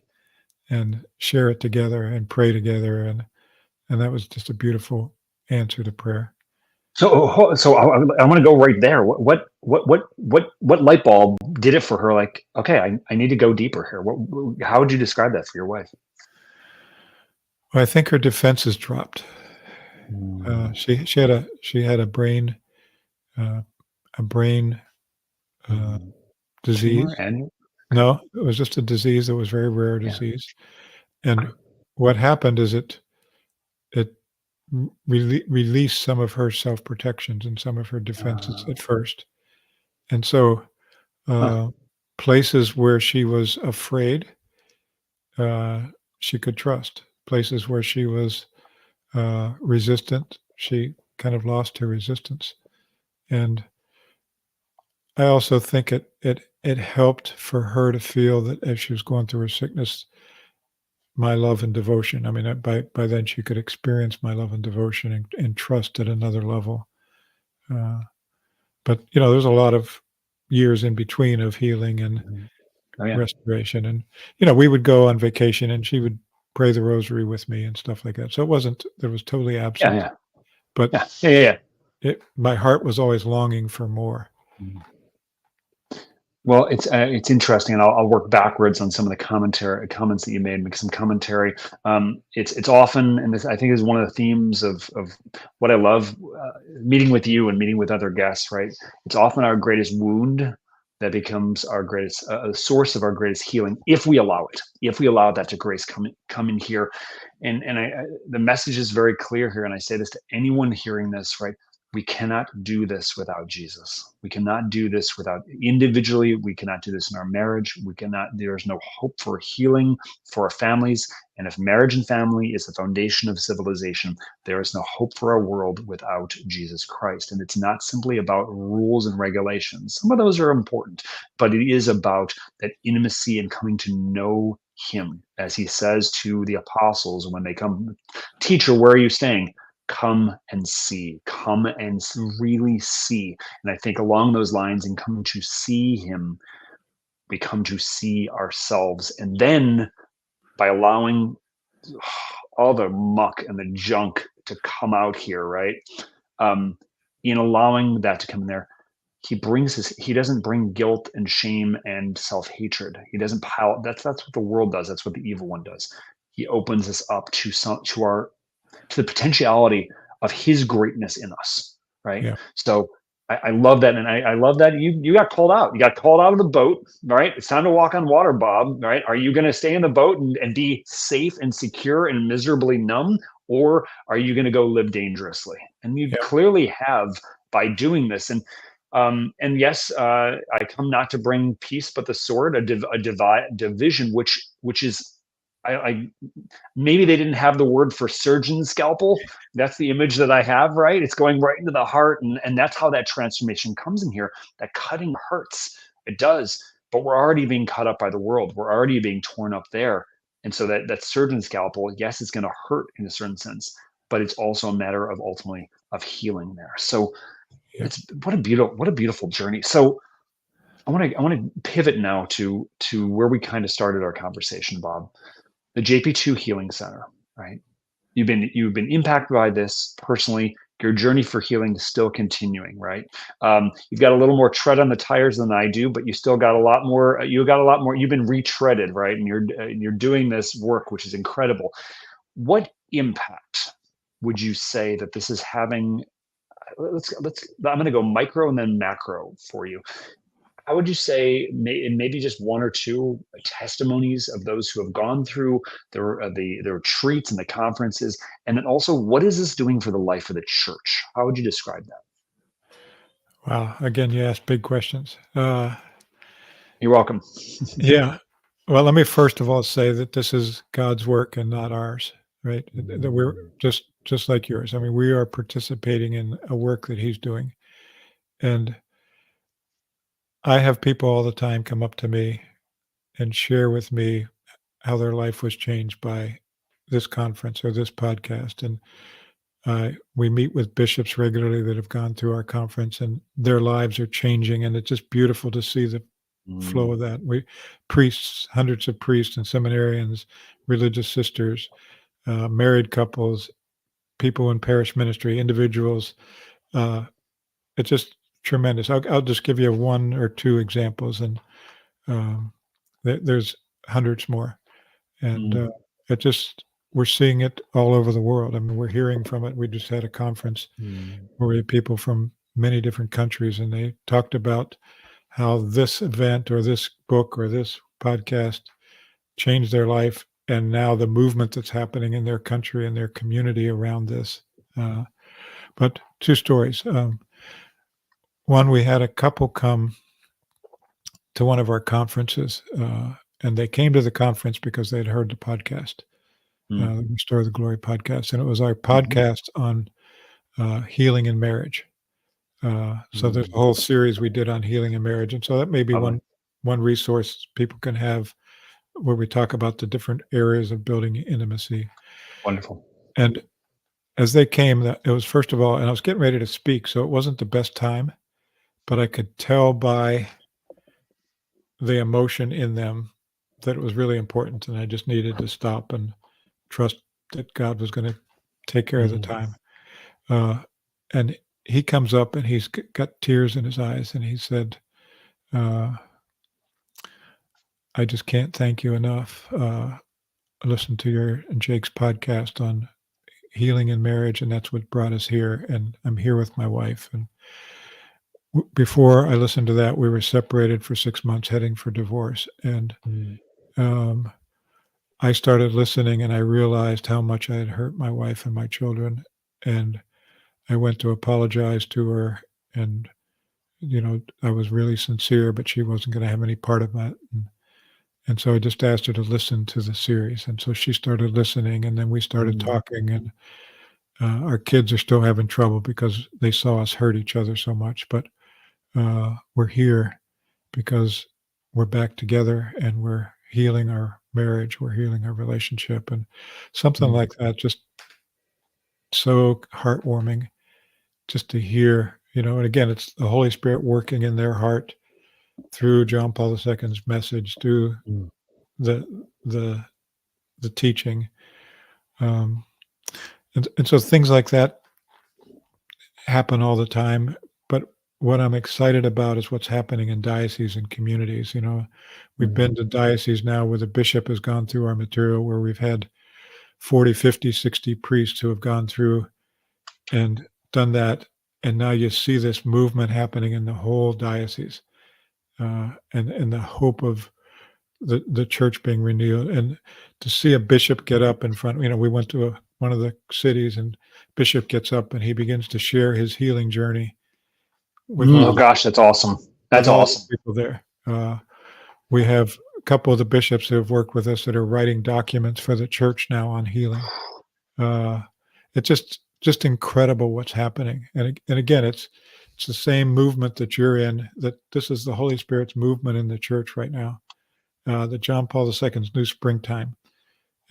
and share it together and pray together. And that was just a beautiful answer to prayer. So I want to go right there. What light bulb did it for her? Like, okay, I need to go deeper here. How would you describe that for your wife? Well, I think her defenses dropped. She had a brain disease. Tumor and No, it was just a disease that was very rare disease. And what happened is it released some of her self-protections and some of her defenses at first. And so places where she was afraid, she could trust. Places where she was resistant, she kind of lost her resistance. And I also think it helped for her to feel that as she was going through her sickness, my love and devotion. I mean, by then she could experience my love and devotion and trust at another level. But there's a lot of years in between of healing and restoration. And we would go on vacation, and she would pray the rosary with me and stuff like that. So it wasn't that was totally absent. But my heart was always longing for more. Well, it's interesting, and I'll work backwards on some of the comments that you made, make some commentary. It's often, and this I think is one of the themes of what I love meeting with you and meeting with other guests. Right, it's often our greatest wound that becomes our greatest source of our greatest healing, if we allow it. If we allow that to grace come in here, and the message is very clear here, and I say this to anyone hearing this. Right. We cannot do this without Jesus. We cannot do this without individually. We cannot do this in our marriage. There is no hope for healing for our families. And if marriage and family is the foundation of civilization, there is no hope for our world without Jesus Christ. And it's not simply about rules and regulations. Some of those are important, but it is about that intimacy and coming to know him, as he says to the apostles when they come, teacher, where are you staying? Come and see, come and really see. And I think along those lines, in coming to see him, we come to see ourselves. And then by allowing all the muck and the junk to come out here, right? In allowing that to come in there, he doesn't bring guilt and shame and self-hatred. He doesn't pile. That's what the world does. That's what the evil one does. He opens us up to the potentiality of his greatness in us, right? Yeah. So I love that, and I love that you got called out. You got called out of the boat, right? It's time to walk on water, Bob, right? Are you going to stay in the boat and be safe and secure and miserably numb, or are you going to go live dangerously? And you clearly have by doing this. And yes, I come not to bring peace, but the sword, a division, which is. I maybe they didn't have the word for surgeon scalpel. That's the image that I have, right? It's going right into the heart, and that's how that transformation comes in here. That cutting hurts. It does, but we're already being cut up by the world. We're already being torn up there. And so that surgeon scalpel, yes, it's going to hurt in a certain sense, but it's also a matter of ultimately of healing there. So it's what a beautiful journey. So I want to pivot now to where we kind of started our conversation, Bob. The JP2 Healing Center, right? You've been impacted by this personally. Your journey for healing is still continuing, right? You've got a little more tread on the tires than I do, but you still got a lot more. You've been retreaded, right? And you're doing this work, which is incredible. What impact would you say that this is having? I'm going to go micro and then macro for you. How would you say, maybe just one or two testimonies of those who have gone through the retreats and the conferences, and then also what is this doing for the life of the church? How would you describe that? Wow. Again, you asked big questions. You're welcome. Yeah. Well, let me first of all say that this is God's work and not ours, right? That we're just like yours. I mean, we are participating in a work that He's doing. And I have people all the time come up to me and share with me how their life was changed by this conference or this podcast. And we meet with bishops regularly that have gone through our conference, and their lives are changing. And it's just beautiful to see the flow of that. Priests, hundreds of priests and seminarians, religious sisters, married couples, people in parish ministry, individuals. It's just tremendous. I'll just give you one or two examples, and there's hundreds more. And it just, we're seeing it all over the world. I mean, we're hearing from it. We just had a conference where we had people from many different countries, and they talked about how this event or this book or this podcast changed their life, and now the movement that's happening in their country and their community around this. But two stories. One, we had a couple come to one of our conferences, and they came to the conference because they'd heard the podcast, the Restore the Glory podcast, and it was our podcast on healing in marriage. So there's a whole series we did on healing in marriage, and so that may be one resource people can have where we talk about the different areas of building intimacy. Wonderful. And as they came, it was, first of all, and I was getting ready to speak, so it wasn't the best time, but I could tell by the emotion in them that it was really important, and I just needed to stop and trust that God was going to take care of the time. And he comes up and he's got tears in his eyes, and he said, I just can't thank you enough. Listen to your and Jake's podcast on healing in marriage, and that's what brought us here. And I'm here with my wife. And before I listened to that, we were separated for 6 months, heading for divorce. And I started listening, and I realized how much I had hurt my wife and my children. And I went to apologize to her, and I was really sincere, but she wasn't going to have any part of that. And so I just asked her to listen to the series. And so she started listening, and then we started talking, and our kids are still having trouble because they saw us hurt each other so much. But we're here because we're back together, and we're healing our marriage. We're healing our relationship, and something like that, just so heartwarming just to hear, and again, it's the Holy Spirit working in their heart through John Paul II's message, through the teaching. And so things like that happen all the time. But what I'm excited about is what's happening in dioceses and communities. We've been to dioceses now where the bishop has gone through our material, where we've had 40, 50, 60 priests who have gone through and done that. And now you see this movement happening in the whole diocese, and the hope of the church being renewed. And to see a bishop get up in front, we went to one of the cities, and bishop gets up and he begins to share his healing journey with oh gosh, that's awesome. That's awesome. People there. We have a couple of the bishops who have worked with us that are writing documents for the church now on healing. It's just incredible what's happening. And again, it's the same movement that you're in, that this is the Holy Spirit's movement in the church right now, the John Paul II's new springtime.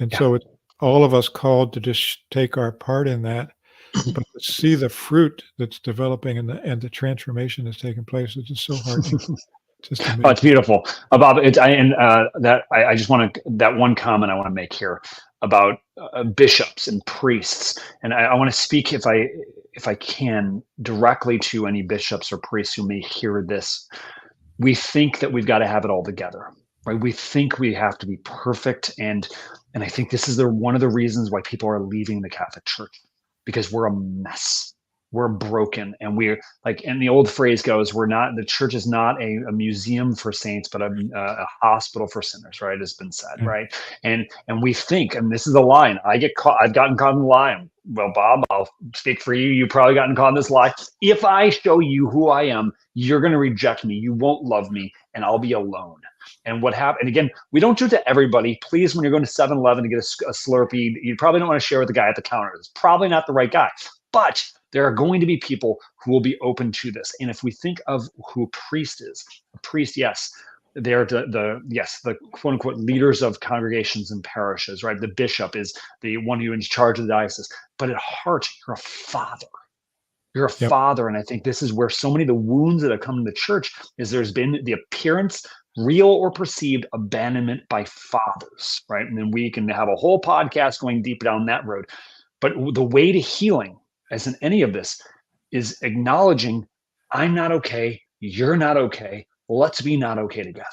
And so it's all of us called to just take our part in that, but to see the fruit that's developing and the transformation that's taking place is just so heartening. Just amazing. Oh, it's beautiful. Bob, I just want to, that one comment I want to make here about bishops and priests, and I want to speak, if I can, directly to any bishops or priests who may hear this. We think that we've got to have it all together, right? We think we have to be perfect, and I think this is one of the reasons why people are leaving the Catholic Church, because we're a mess. We're broken, and we're like, and the old phrase goes, the church is not a museum for saints, but a hospital for sinners, right? It's been said, right? And we think, and this is a line, I've gotten caught in the line well, Bob, I'll speak for you. You've probably gotten caught in this lie. If I show you who I am, you're going to reject me. You won't love me, and I'll be alone. And what happened? And again, we don't do it to everybody. Please, when you're going to 7-Eleven to get a Slurpee, you probably don't want to share with the guy at the counter. It's probably not the right guy. But there are going to be people who will be open to this. And if we think of who a priest is, a priest, yes, they're the quote unquote leaders of congregations and parishes, right? The bishop is the one who's in charge of the diocese. But at heart, you're a father. You're a father. And I think this is where so many of the wounds that have come to the church is there's been the appearance, real or perceived, abandonment by fathers, right? And then we can have a whole podcast going deep down that road. But the way to healing, as in any of this, is acknowledging I'm not okay, you're not okay, let's be not okay together,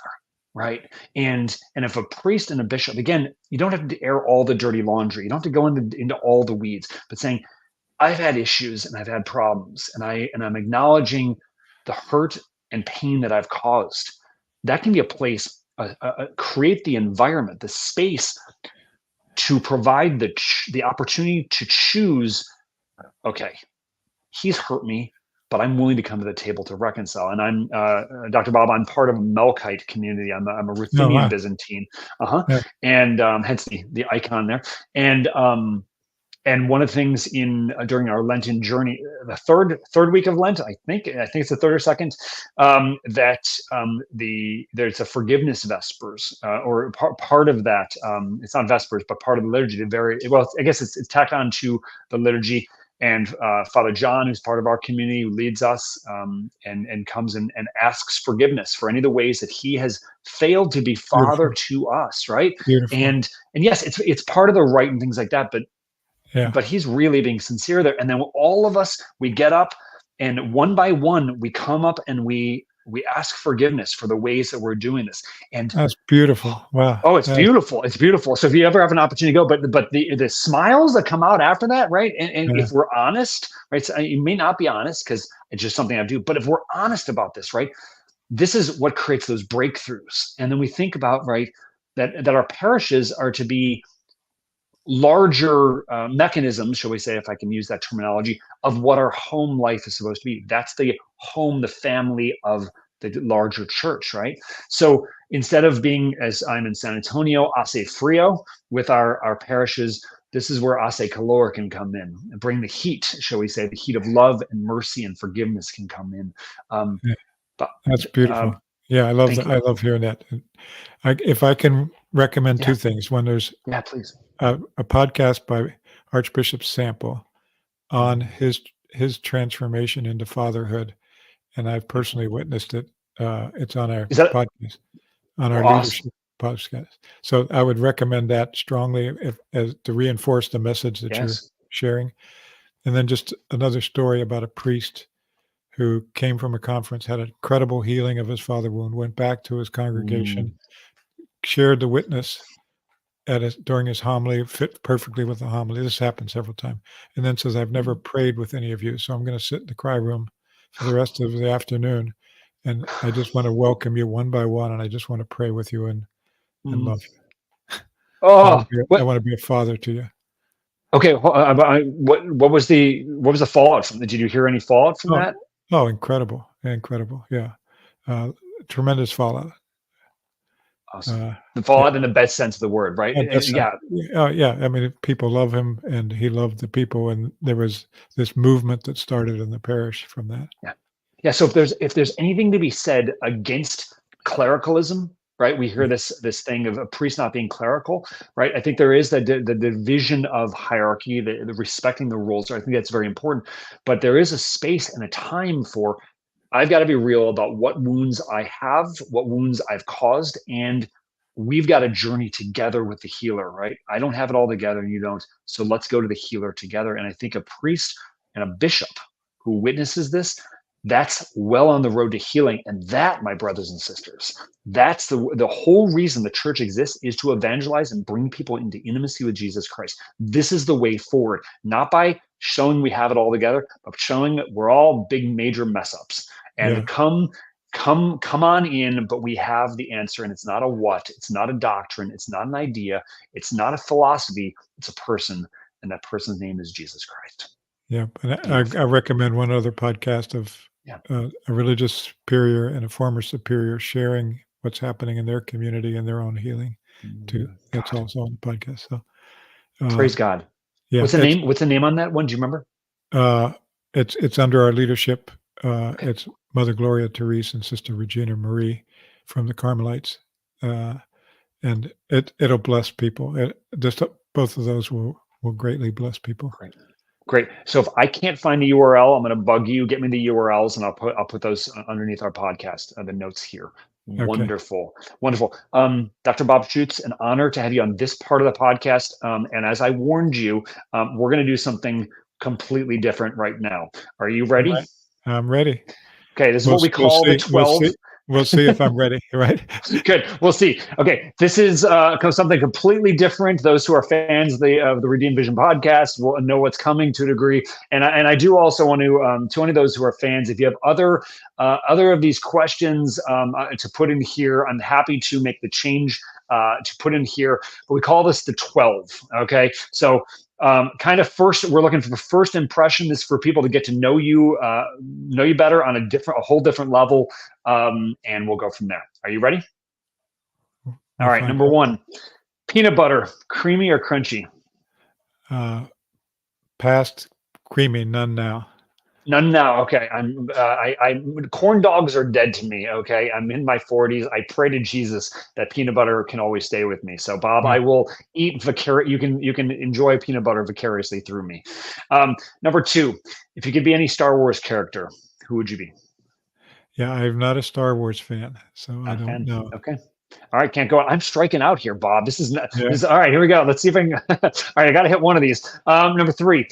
right? And if a priest and a bishop, again, you don't have to air all the dirty laundry, you don't have to go into all the weeds, but saying I've had issues and I've had problems, and I'm acknowledging the hurt and pain that I've caused. That can be a place, create the environment, the space to provide the opportunity to choose, okay, he's hurt me, but I'm willing to come to the table to reconcile. And I'm, Dr. Bob, I'm part of a Melkite community. I'm a Ruthenian Byzantine. Yeah. And hence the icon there. And one of the things during our Lenten journey, the third week of Lent, I think it's the third or second, there's a forgiveness vespers, or part of that. It's not vespers, but part of the liturgy. I guess it's tacked on to the liturgy. And Father John, who's part of our community, who leads us and comes and asks forgiveness for any of the ways that he has failed to be father to us, right? Beautiful. And yes, it's part of the rite and things like that, but he's really being sincere there. And then all of us, we get up, and one by one, we come up and we ask forgiveness for the ways that we're doing this. And that's beautiful. Wow. Oh, it's beautiful. It's beautiful. So if you ever have an opportunity to go, but the smiles that come out after that, right? And if we're honest, right? So you may not be honest because it's just something I do, but if we're honest about this, right? This is what creates those breakthroughs. And then we think about, right, that our parishes are to be larger mechanisms, shall we say, if I can use that terminology, of what our home life is supposed to be. That's the home, the family of the larger church, right? So instead of being, as I'm in San Antonio, Ace Frio with our parishes, this is where Ace Calor can come in and bring the heat, shall we say, the heat of love and mercy and forgiveness can come in. That's beautiful. I love that. I love hearing that. If I can recommend two things. One, there's please. A podcast by Archbishop Sample on his transformation into fatherhood, and I've personally witnessed it. It's on our podcast, on our leadership podcast. So I would recommend that strongly as to reinforce the message that you're sharing. And then just another story about a priest who came from a conference, had an incredible healing of his father wound, went back to his congregation, shared the witness during his homily, fit perfectly with the homily. This happened several times. And then says, I've never prayed with any of you, so I'm going to sit in the cry room for the rest of the afternoon. And I just want to welcome you one by one, and I just want to pray with you and love you. I want to be a father to you. Okay, what was the fallout from that? Did you hear any fallout from that? Oh, incredible. Yeah. Tremendous fallout. Awesome. The fallout in the best sense of the word, right? Yeah. I mean, people love him, and he loved the people, and there was this movement that started in the parish from that. Yeah. So if there's anything to be said against clericalism, right? We hear this thing of a priest not being clerical, right? I think there is the division of hierarchy, the respecting the rules. I think that's very important. But there is a space and a time for, I've got to be real about what wounds I have, what wounds I've caused, and we've got a journey together with the healer, right? I don't have it all together and you don't. So let's go to the healer together. And I think a priest and a bishop who witnesses this, that's well on the road to healing. And that, my brothers and sisters, that's the whole reason the church exists, is to evangelize and bring people into intimacy with Jesus Christ. This is the way forward, not by showing we have it all together, but showing that we're all big, major mess ups. And come on in, but we have the answer. And it's not a what, it's not a doctrine, it's not an idea, it's not a philosophy, it's a person. and that person's name is Jesus Christ. Yeah, and Beautiful. I recommend one other podcast of Yeah. a religious superior and a former superior sharing what's happening in their community and their own healing too. That's God. also on the podcast. So, Praise God. yeah, What's the name? What's the name on that one? Do you remember? it's under our leadership. Okay. It's Mother Gloria Therese and Sister Regina Marie from the Carmelites, and it'll bless people. Just both of those will greatly bless people. Great. So if I can't find the URL, I'm going to bug you. Get me the URLs, and I'll put those underneath our podcast, the notes here. Okay. Wonderful. Dr. Bob Schuchts, an honor to have you on this part of the podcast. And as I warned you, we're going to do something completely different right now. Are you ready? Right. I'm ready. Okay, this is what we call the 12. We'll see if I'm ready, right? Good. We'll see. Okay, this is something completely different. Those who are fans of the Redeemed Vision podcast will know what's coming to a degree. And I do also want to any of those who are fans, if you have other of these questions to put in here, I'm happy to make the change to put in here. But we call this the 12. Okay, so. Kind of first, we're looking for the first impression. This is for people to get to know you better on a whole different level, and we'll go from there. Are you ready? All right. Number one, peanut butter, creamy or crunchy? Past creamy, none now. None now. Okay. Corn dogs are dead to me. Okay. I'm in my 40s. I pray to Jesus that peanut butter can always stay with me. So Bob, Yeah. I will eat you can enjoy peanut butter vicariously through me. Number two, if you could be any Star Wars character, who would you be? Yeah, I'm not a Star Wars fan, so I don't know. Okay. All right, can't go. I'm striking out here, Bob. This is not. Yeah. This is, all right, here we go. Let's see if I can. All right, I got to hit one of these. Number three,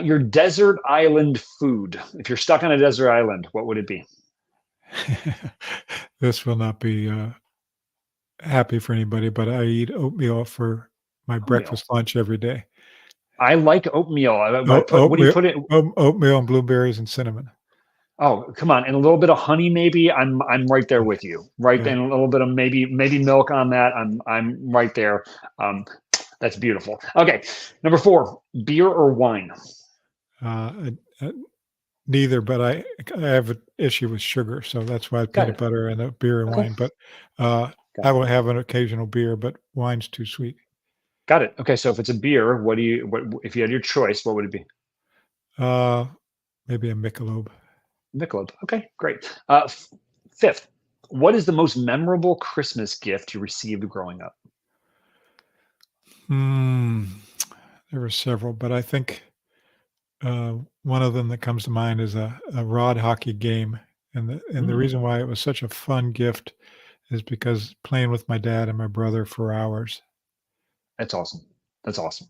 your desert island food. If you're stuck on a desert island, what would it be? This will not be happy for anybody, but I eat oatmeal for my breakfast, lunch every day. I like oatmeal. What do you put it? Oatmeal and blueberries and cinnamon. Oh, come on. And a little bit of honey, maybe. I'm right there with you. Right. Yeah. And a little bit of maybe milk on that. I'm right there. That's beautiful. Okay. Number four, beer or wine? Neither, but I have an issue with sugar, so that's why peanut butter and beer and wine. But I will have an occasional beer, but wine's too sweet. Got it. Okay. So if it's a beer, what if you had your choice, what would it be? Maybe a Michelob. Michelob. Okay, great. Fifth, what is the most memorable Christmas gift you received growing up? There were several, but I think one of them that comes to mind is a rod hockey game. And the reason why it was such a fun gift is because playing with my dad and my brother for hours. That's awesome. That's awesome.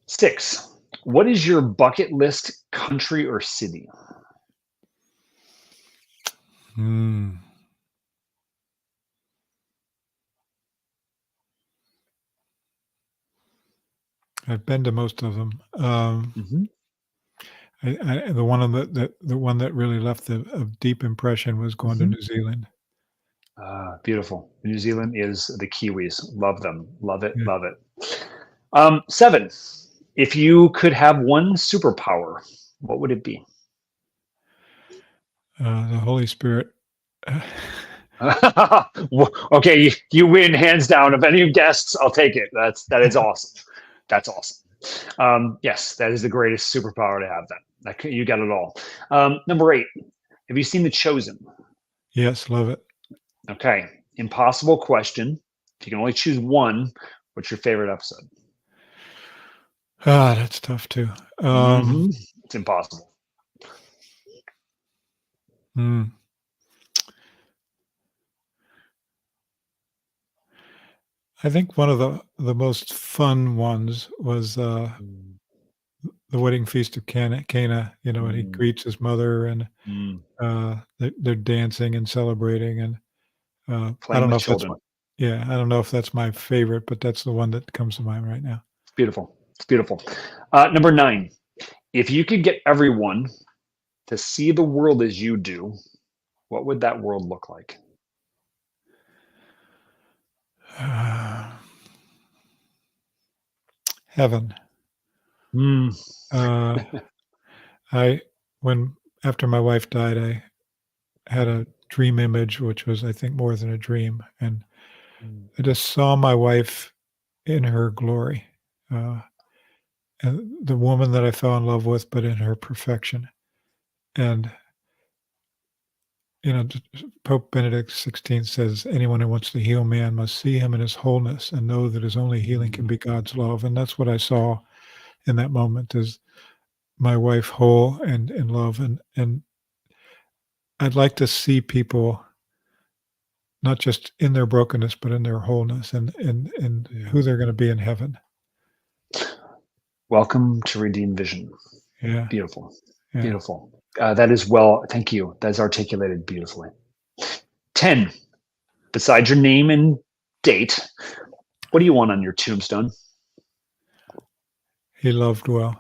6, what is your bucket list country or city? I've been to most of them. The one that really left a deep impression was going to New Zealand. Beautiful. New Zealand is the Kiwis. Love them. Love it. Yeah. Love it. 7, if you could have one superpower, what would it be? The Holy Spirit. Okay, you win hands down. Of any guests, I'll take it. That is awesome. That's awesome. Yes, that is the greatest superpower to have. That you got it all. Number 8, have you seen The Chosen? Yes, love it. Okay, impossible question. If you can only choose one, what's your favorite episode? That's tough too. It's impossible. I think one of the most fun ones was the wedding feast of Cana. And he greets his mother, and they're dancing and celebrating, and I don't know if children. I don't know if that's my favorite, but that's the one that comes to mind right now. It's beautiful. It's beautiful. Number 9, if you could get everyone to see the world as you do, what would that world look like? Heaven. Mm. After my wife died, I had a dream image, which was, I think, more than a dream, and I just saw my wife in her glory, and the woman that I fell in love with, but in her perfection. And Pope Benedict XVI says, anyone who wants to heal man must see him in his wholeness and know that his only healing can be God's love. And that's what I saw in that moment, is my wife whole and in love. And I'd like to see people not just in their brokenness, but in their wholeness and who they're going to be in heaven. Welcome to Redeemed Vision. Yeah. Beautiful. Yeah. Beautiful. That is well, thank you. That's articulated beautifully. 10, besides your name and date, what do you want on your tombstone? He loved well.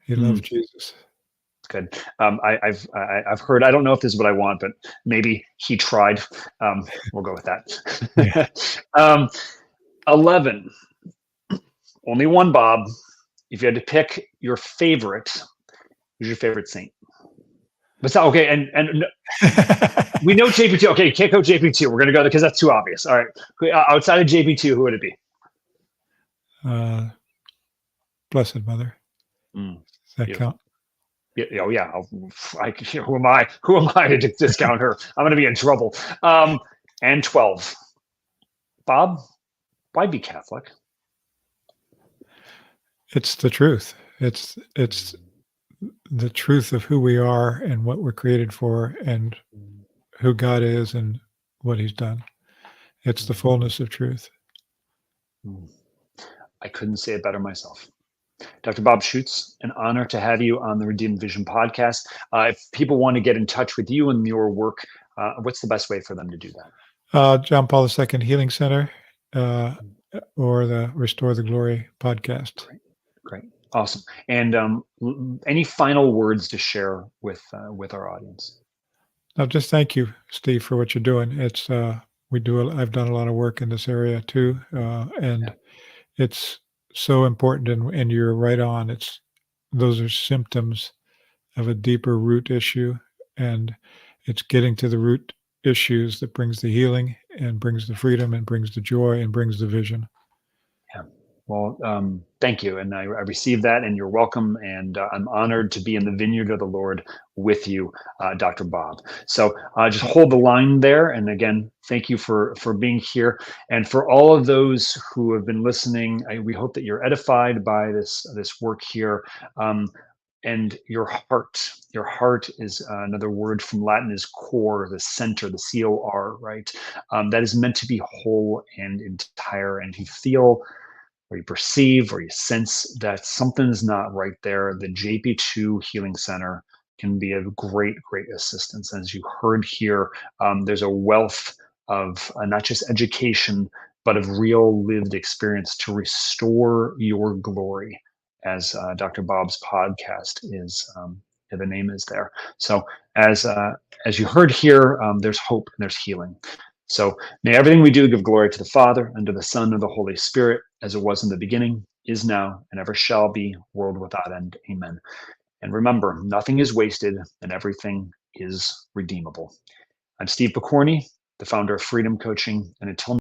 He loved Jesus. Good. I've heard, I don't know if this is what I want, but maybe he tried. We'll go with that. Yeah. 11, only one, Bob. If you had to pick your favorite, who's your favorite saint? But okay, and we know JP2. Okay, can't go JP2. We're gonna go there because that's too obvious. All right, outside of JP2, who would it be? Blessed Mother. Does that count? Yeah, oh yeah. Who am I? Who am I to discount her? I'm going to be in trouble. And 12, Bob, why be Catholic? It's the truth. It's the truth of who we are and what we're created for, and who God is and what He's done. It's the fullness of truth. I couldn't say it better myself. Dr. Bob Schuchts, an honor to have you on the Redeemed Vision podcast. If people want to get in touch with you and your work, what's the best way for them to do that? John Paul II Healing Center, or the Restore the Glory podcast. Great. Awesome. And any final words to share with our audience? No, just thank you, Steve, for what you're doing. It's I've done a lot of work in this area too, and it's so important, and you're right on. Those are symptoms of a deeper root issue, and it's getting to the root issues that brings the healing and brings the freedom and brings the joy and brings the vision. Yeah. Well, thank you. And I received that, and you're welcome. And I'm honored to be in the vineyard of the Lord with you, Dr. Bob. So just hold the line there. And again, thank you for being here. And for all of those who have been listening, we hope that you're edified by this work here. And your heart is another word from Latin, is core, the center, the COR, right? That is meant to be whole and entire. And if you feel, or you perceive, or you sense that something's not right there, the JP2 Healing Center can be of great assistance. As you heard here, there's a wealth of not just education, but of real lived experience to restore your glory, as Dr. Bob's podcast is, the name is there. So as you heard here, there's hope and there's healing. So may everything we do give glory to the Father, and to the Son, and the Holy Spirit, as it was in the beginning, is now, and ever shall be, world without end. Amen. And remember, nothing is wasted, and everything is redeemable. I'm Steve Pokorny, the founder of Freedom Coaching, and until